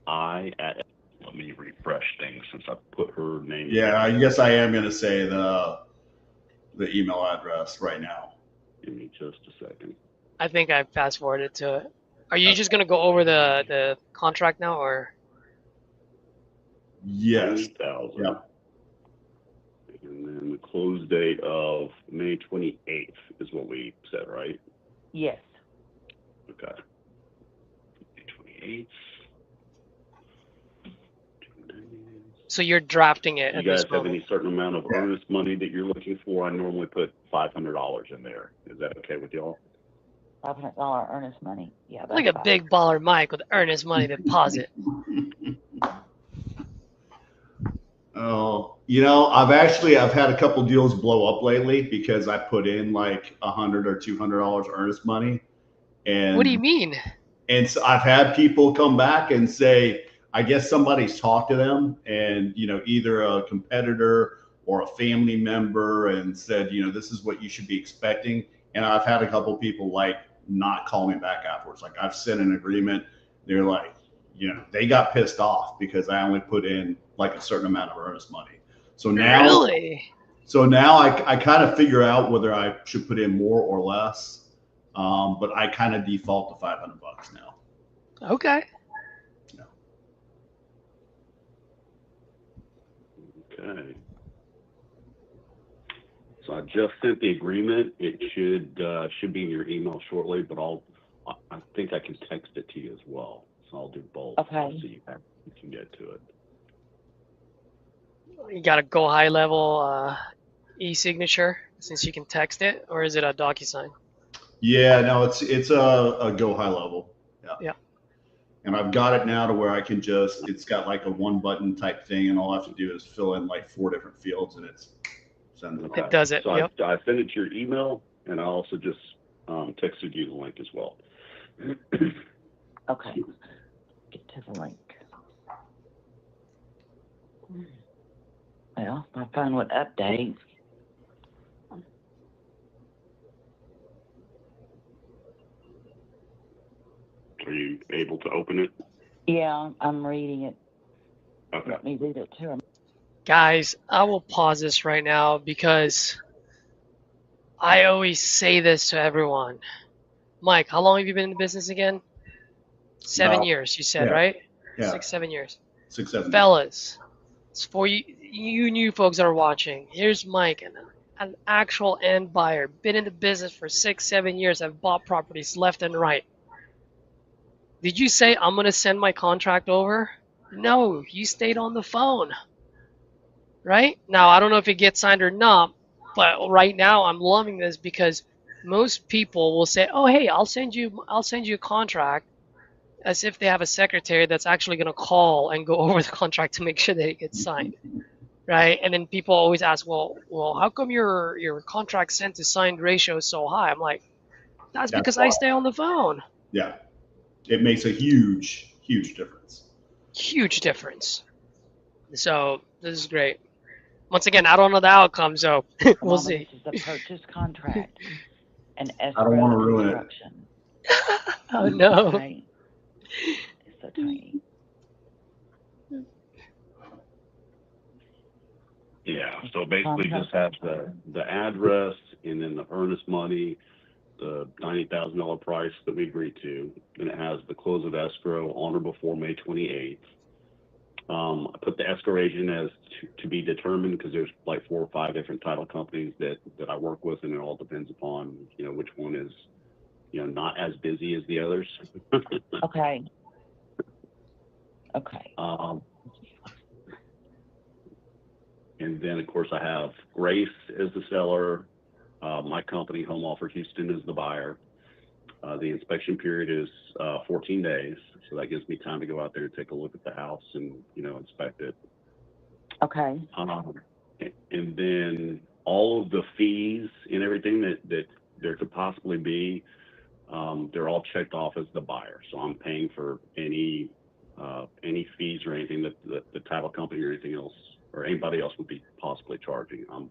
at. Let me refresh things since I put her name. Yeah, I guess I am going to say the email address right now. Give me just a second. I think I fast forwarded to it. Are you just gonna go over the contract now, or? Yes. 20,000. Yep. And then the close date of May 28th is what we said, right? Yes. Okay. May 28th. So you're drafting it You at guys this have moment. any certain amount of earnest money that you're looking for? I normally put $500 in there. Is that okay with y'all? $500 earnest money. Yeah. Like That's a fine. big baller Mike with earnest money deposit. Oh, you know, I've had a couple deals blow up lately because I put in like $100 or $200 earnest money, What do you and mean? so I've had people come back and say, I guess somebody's talked to them, and you know, either a competitor or a family member, and said, you know, this is what you should be expecting. And I've had a couple people like not call me back afterwards. Like I've sent an agreement, they're like, you know, they got pissed off because I only put in like a certain amount of earnest money. So now, Really? I kind of figure out whether I should put in more or less. But I kind of default to $500 now. Okay. Okay. So I just sent the agreement. It should be in your email shortly, but I think I can text it to you as well. So I'll do both. Okay. So you can get to it. You gotta go high level e-signature since you can text it, or is it a DocuSign? Yeah, no, it's a go high level. Yeah. Yeah. And I've got it now to where I can it's got like a one button type thing, and all I have to do is fill in like 4 different fields, and it's sends it. It does it. So Yep. I sent it to your email, and I also just texted you the link as well. Okay. Get to the link. Well, my phone would update. Are you able to open it? Yeah, I'm reading it. Okay. Let me read it to him. Guys, I will pause this right now because I always say this to everyone. Mike, how long have you been in the business again? 7 years, you said, yeah. right? Yeah. 6, 7 years. 6, 7. Fellas, it's for you new folks that are watching. Here's Mike, an actual end buyer, been in the business for 6, 7 years. I've bought properties left and right. Did you say I'm gonna send my contract over? No, you stayed on the phone. Right? Now I don't know if it gets signed or not, but right now I'm loving this because most people will say, "Oh, hey, I'll send you a contract," as if they have a secretary that's actually gonna call and go over the contract to make sure that it gets signed. Right? And then people always ask, well, how come your contract sent to signed ratio is so high? I'm like, that's because I stay on the phone. Yeah. It makes a huge, huge difference. Huge difference. So this is great. Once again, I don't know the outcome, so we'll Mama, see. this is a purchase contract. An I don't want to escrow ruin it. instruction. Oh no. Okay. It's so tiny. Yeah. So basically, just have the address and then the earnest money, the $90,000 price that we agreed to, and it has the close of escrow on or before May 28th. I put the escrow agent as to be determined because there's like 4 or 5 different title companies that I work with, and it all depends upon, you know, which one is, you know, not as busy as the others. Okay. Okay. And then of course I have Grace as the seller, My company, Home Offer Houston, is the buyer. The inspection period is 14 days, so that gives me time to go out there and take a look at the house and, inspect it. Okay. And then all of the fees and everything that there could possibly be, they're all checked off as the buyer. So I'm paying for any fees or anything that the title company or anything else or anybody else would be possibly charging. I'm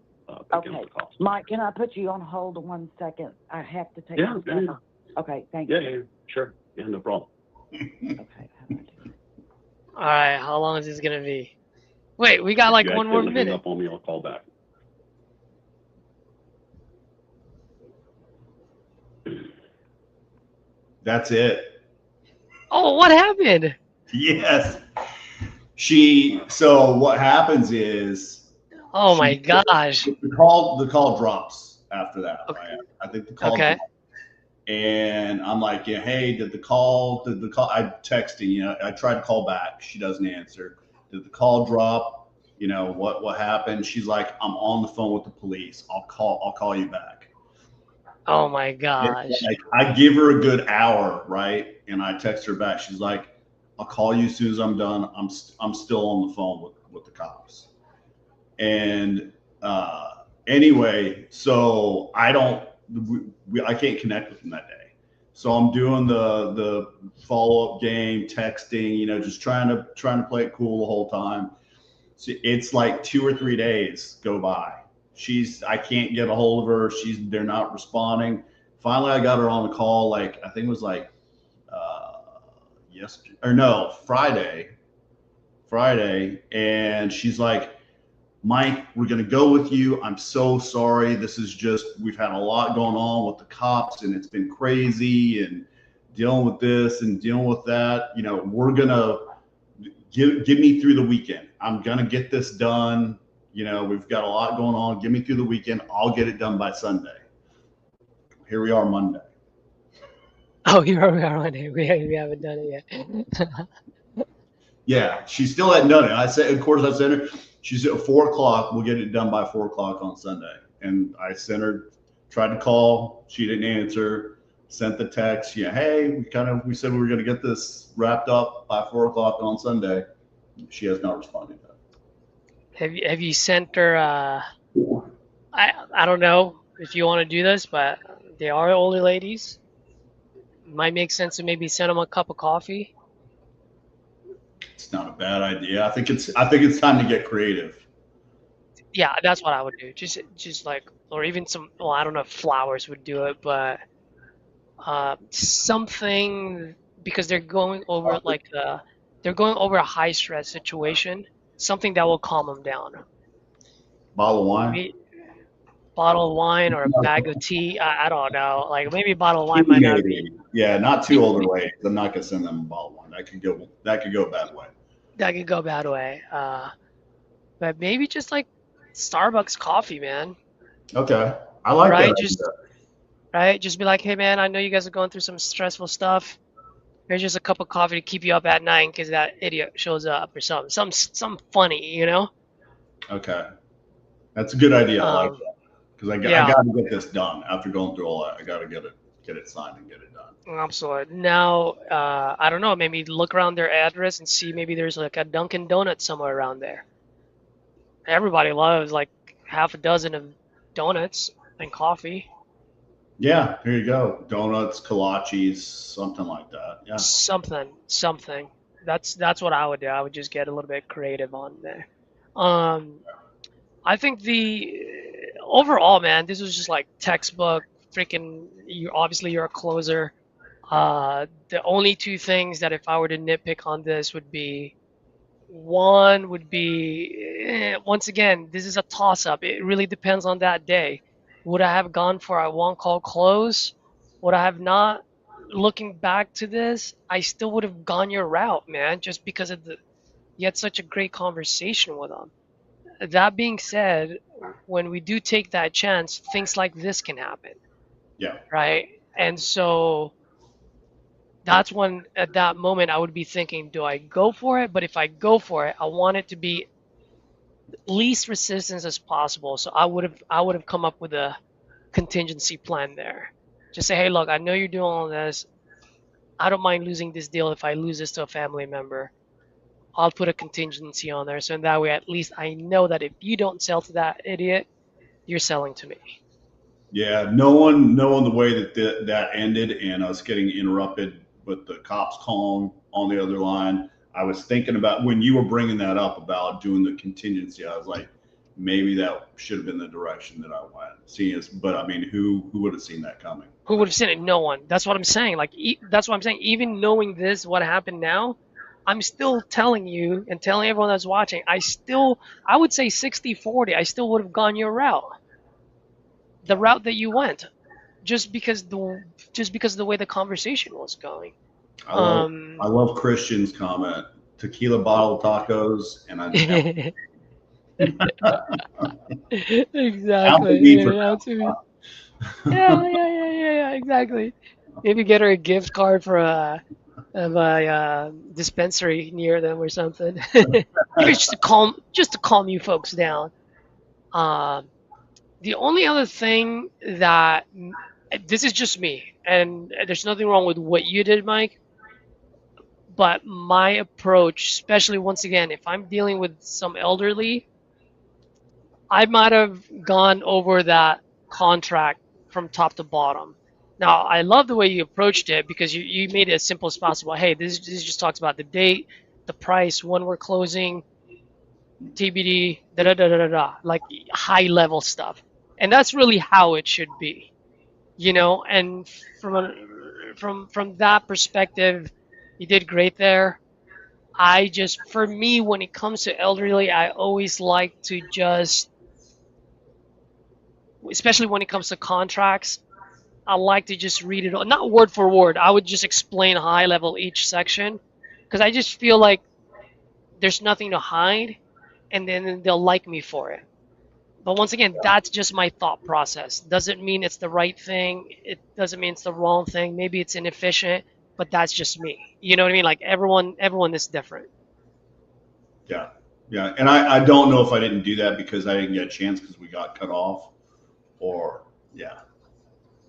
picking up the cost. Mike, can I put you on hold 1 second? I have to take Yeah, this yeah, down. yeah. Okay, thank Yeah, you. yeah, sure. Yeah, no problem. Okay. How do I do it? All right, how long is this gonna be? Wait, we got If like you one more accidentally hang minute. up on me, I'll call back. That's it. Oh, what happened? Yes. So what happens is Oh my gosh. the call drops after that, Okay. right? I think the call Okay. drops. And I'm like, yeah, hey, did the call, I texting, I tried to call back. She doesn't answer. Did the call drop? What happened? She's like, I'm on the phone with the police. I'll call you back. Oh my And, gosh. like, I give her a good hour, right? And I text her back. She's like, I'll call you as soon as I'm done. I'm still on the phone with the cops. And anyway, so I can't connect with them that day. So I'm doing the follow up game, texting, just trying to play it cool the whole time. So it's like 2 or 3 days go by. I can't get a hold of her. They're not responding. Finally, I got her on the call. Like, I think it was like Friday, and she's like, Mike, we're going to go with you. I'm so sorry. We've had a lot going on with the cops and it's been crazy and dealing with this and dealing with that. We're going to give me through the weekend. I'm going to get this done. We've got a lot going on. Give me through the weekend. I'll get it done by Sunday. Here we are Monday. Oh, we are on it. We haven't done it yet. Yeah, she still hadn't done it. I said, of course, I sent her. She said 4 o'clock. We'll get it done by 4 o'clock on Sunday. And I sent her, tried to call. She didn't answer. Sent the text. Yeah, hey, we said we were going to get this wrapped up by 4 o'clock on Sunday. She has not responded. Have you sent her? I don't know if you want to do this, but they are older ladies. Might make sense to maybe send them a cup of coffee. It's not a bad idea. I think it's time to get creative. Yeah, that's what I would do. Just like, or even some. Well, I don't know if flowers would do it, but something because they're going over a high stress situation. Something that will calm them down. Bottle of wine. Maybe bottle of wine or a bag of tea. I don't know. Like maybe a bottle of wine might not be. Yeah, not too older ladies. I'm not gonna send them a bottle of wine. That could go a bad way. That could go a bad way. But maybe just like Starbucks coffee, man. Okay, I like Right? that. Just be like, hey, man, I know you guys are going through some stressful stuff. Here's just a cup of coffee to keep you up at night in case that idiot shows up or something. Something funny, Okay, that's a good idea. I like Um, that because I yeah, got to get this done after going through all that. I got to get it signed and get it done. absolutely. Now, I don't know, maybe look around their address and see maybe there's like a Dunkin' Donuts somewhere around there. Everybody loves like half a dozen of donuts and coffee. Yeah, here you go. Donuts, kolaches, something like that. Yeah. Something. That's what I would do. I would just get a little bit creative on there. Um, I think the overall, man, this was just like textbook. Freaking, you're a closer. The only two things that if I were to nitpick on this would be one would be once again, this is a toss up. It really depends on that day. Would I have gone for a one call close? Would I have not? Looking back to this, I still would have gone your route, man, just because you had such a great conversation with them. That being said, when we do take that chance, things like this can happen, Yeah. right? And so that's when at that moment I would be thinking, do I go for it? But if I go for it, I want it to be least resistance as possible. So I would have come up with contingency plan there. Just say, hey, look, I know you're doing all this. I don't mind losing this deal if I lose this to a family member. I'll put a contingency on there, so in that way, at least I know that if you don't sell to that idiot, you're selling to me. Yeah, knowing the way that ended and us getting interrupted with the cops calling on the other line, I was thinking about when you were bringing that up about doing the contingency. I was like, maybe that should have been the direction that I went. Seeing as, but I mean, who would have seen that coming? Who would have seen it? No one. That's what I'm saying. Like, that's what I'm saying. Even knowing this, what happened now, I'm still telling you and telling everyone that's watching, I would say 60-40. I still would have gone your route, the route that you went, just because of the way the conversation was going. I love Christian's comment. Tequila bottle tacos, and I Exactly. yeah, Yeah, exactly. Maybe get her a gift card for a dispensary near them or something. Maybe just to calm you folks down. Um, the only other thing that this is just me, and there's nothing wrong with what you did, Mike. But my approach, especially once again, if I'm dealing with some elderly, I might have gone over that contract from top to bottom. Now, I love the way you approached it because you made it as simple as possible. Hey, this just talks about the date, the price, when we're closing, TBD, da da da da da da, like high level stuff. And that's really how it should be, you know. And from that perspective, you did great there. For me, when it comes to elderly, I always like to just, especially when it comes to contracts, I like to just read it, not word for word. I would just explain high level each section because I just feel like there's nothing to hide, and then they'll like me for it. But once again, that's just my thought process. Doesn't mean it's the right thing. It doesn't mean it's the wrong thing. Maybe it's inefficient, but that's just me. You know what I mean? Like everyone is different. yeah, yeah. And I don't know if I didn't do that because I didn't get a chance because we got cut off, or yeah.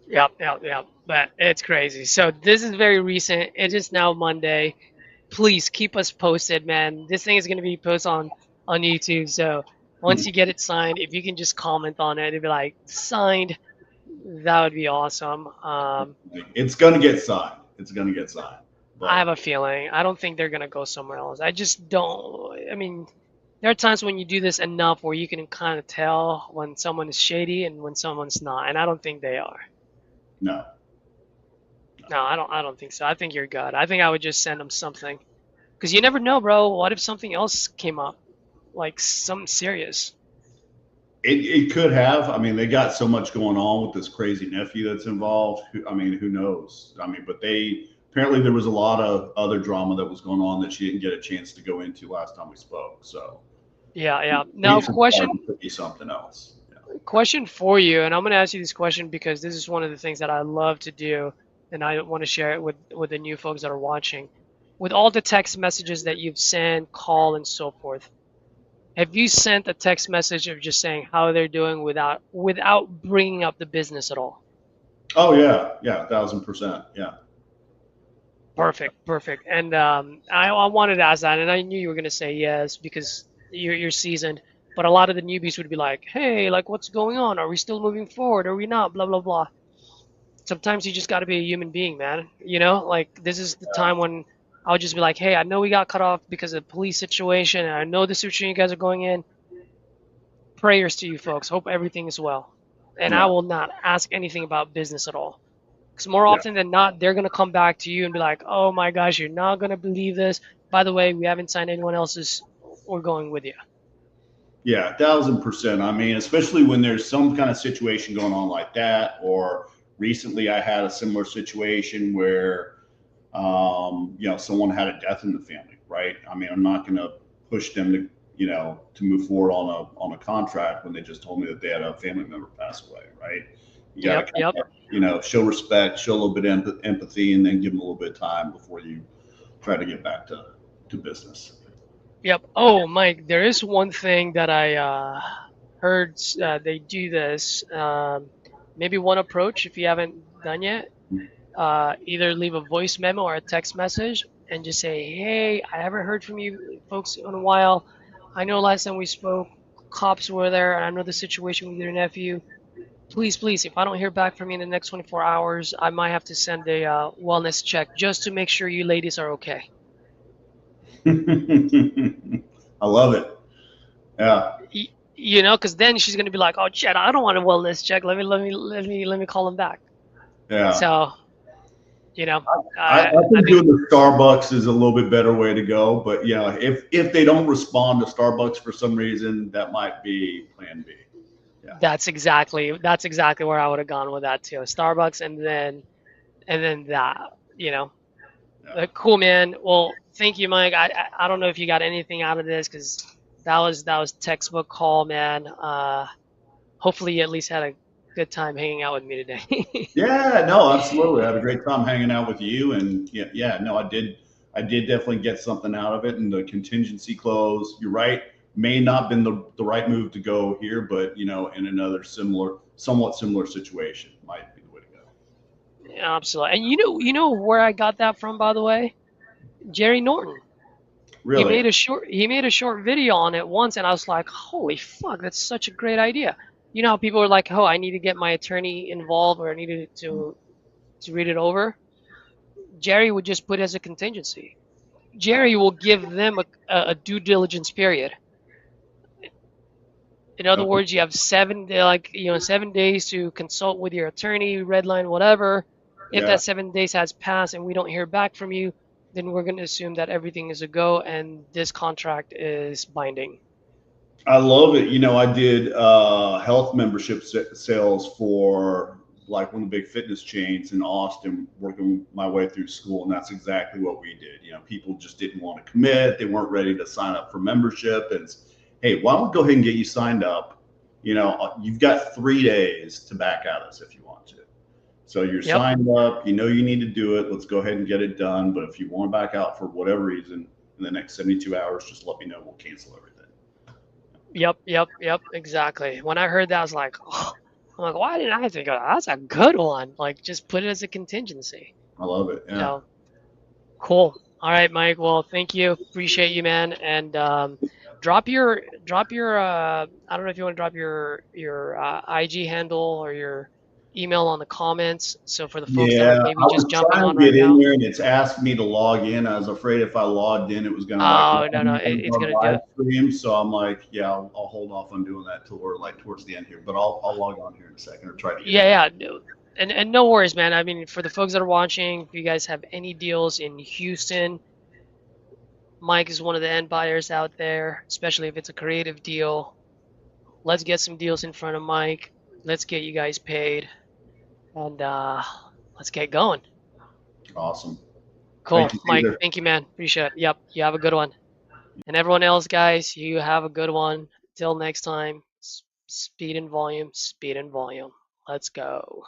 Yep. But it's crazy. So this is very recent. It is now Monday. Please keep us posted, man. This thing is going to be posted on YouTube. So once you get it signed, if you can just comment on it, it'd be like signed. That would be awesome. It's gonna get signed. It's gonna get signed. I have But a feeling. I don't think they're going to go somewhere else. I just don't. I mean, there are times when you do this enough where you can kind of tell when someone is shady and when someone's not, and I don't think they are. no. No, I don't think so. I think you're good. I think I would just send them something. Because you never know, bro. What if something else came up? Like something serious. It could have. I mean, they got so much going on with this crazy nephew that's involved. I mean, who knows? I mean, but they apparently there was a lot of other drama that was going on that she didn't get a chance to go into last time we spoke. So Yeah. Now, he's starting to be something else. Yeah. question for you, and I'm going to ask you this question because this is one of the things that I love to do, and I want to share it with the new folks that are watching. With all the text messages that you've sent, call, and so forth, have you sent a text message of just saying how they're doing without bringing up the business at all? Oh yeah, 1,000%. Yeah. Perfect. And I wanted to ask that, and I knew you were going to say yes because you're seasoned. But a lot of the newbies would be like, "Hey, like, what's going on? Are we still moving forward? Are we not? Blah blah blah." Sometimes you just got to be a human being, man. You know, like this is the time when I would just be like, "Hey, I know we got cut off because of the police situation, and I know the situation you guys are going in. Prayers to you folks. Hope everything is well." And I Yeah. will not ask anything about business at all. Because more Yeah. often than not, they're going to come back to you and be like, oh my gosh, you're not going to believe this. By the way, we haven't signed anyone else's. We're going with you. Yeah, 1,000%. I mean, especially when there's some kind of situation going on like that, or recently I had a similar situation where, someone had a death in the family, right? I mean, I'm not going to push them to, to move forward on a contract when they just told me that they had a family member pass away, right? You got to Yep. kind of, show respect, show a little bit of empathy, and then give them a little bit of time before you try to get back to business. Yep. Oh, Mike, there is one thing that I heard they do this. maybe one approach if you haven't done yet, either leave a voice memo or a text message and just say, hey, I haven't heard from you folks in a while. I know last time we spoke, cops were there, and I know the situation with your nephew. Please, please, if I don't hear back from you in the next 24 hours, I might have to send a wellness check just to make sure you ladies are okay. I love it. Yeah. You know, because then she's gonna be like, "Oh shit, I don't want a wellness check. Let me call him back." Yeah. So, you know, I I think think doing the Starbucks is a little bit better way to go. But yeah, if they don't respond to Starbucks for some reason, that might be plan B. Yeah. that's exactly where I would have gone with that too. Starbucks and then that, you know. Yeah. Cool, man. Well, thank you, Mike. I don't know if you got anything out of this because that was textbook call, man. Hopefully you at least had a good time hanging out with me today. Yeah, no, absolutely. I had a great time hanging out with you, and yeah, no, I did definitely get something out of it. And the contingency close, you're right, may not been the right move to go here, but in another somewhat similar situation, might be the way to go. Absolutely. And you know where I got that from, by the way? Jerry Norton. He Really, made a short video on it once, and I was like, holy fuck, that's such a great idea. You know how people are like, oh, I need to get my attorney involved or I needed to read it over. Jerry would just put it as a contingency. Jerry will give them a due diligence period. In other okay, words, you have 7 days to consult with your attorney, redline, whatever. If yeah. that 7 days has passed and we don't hear back from you, then we're going to assume that everything is a go and this contract is binding. I love it. I did health membership sales for like one of the big fitness chains in Austin, working my way through school, and that's exactly what we did. People just didn't want to commit; they weren't ready to sign up for membership. And hey, why don't we go ahead and get you signed up? You've got 3 days to back out of this if you want to. So you're Yep. signed up. You know you need to do it. Let's go ahead and get it done. But if you want to back out for whatever reason in the next 72 hours, just let me know. We'll cancel everything. Yep, exactly. When I heard that, I was like, oh, I'm like, why didn't I think of that? That's a good one. Like, just put it as a contingency. I love it. Yeah. So, cool. All right, Mike. Well, thank you. Appreciate you, man. And drop your I don't know if you want to drop your IG handle or your email on the comments. So for the folks that are Yeah, maybe I just was jumping trying on to right get in now. there and it's asked me to log in. I was afraid if I logged in, it was going to like Oh, log no, me it, out of it's our gonna do live it. stream. So I'm like, yeah, I'll hold off on doing that till we're like towards the end here. But I'll log on here in a second or try to get in. Yeah. No, and no worries, man. I mean, for the folks that are watching, if you guys have any deals in Houston, Mike is one of the end buyers out there, especially if it's a creative deal. Let's get some deals in front of Mike. Let's get you guys paid, and let's get going. Awesome. Cool, Thank you, Mike. Caesar. Thank you, man. Appreciate it. Yep, you have a good one. And everyone else, guys, you have a good one. Till next time, speed and volume, speed and volume. Let's go.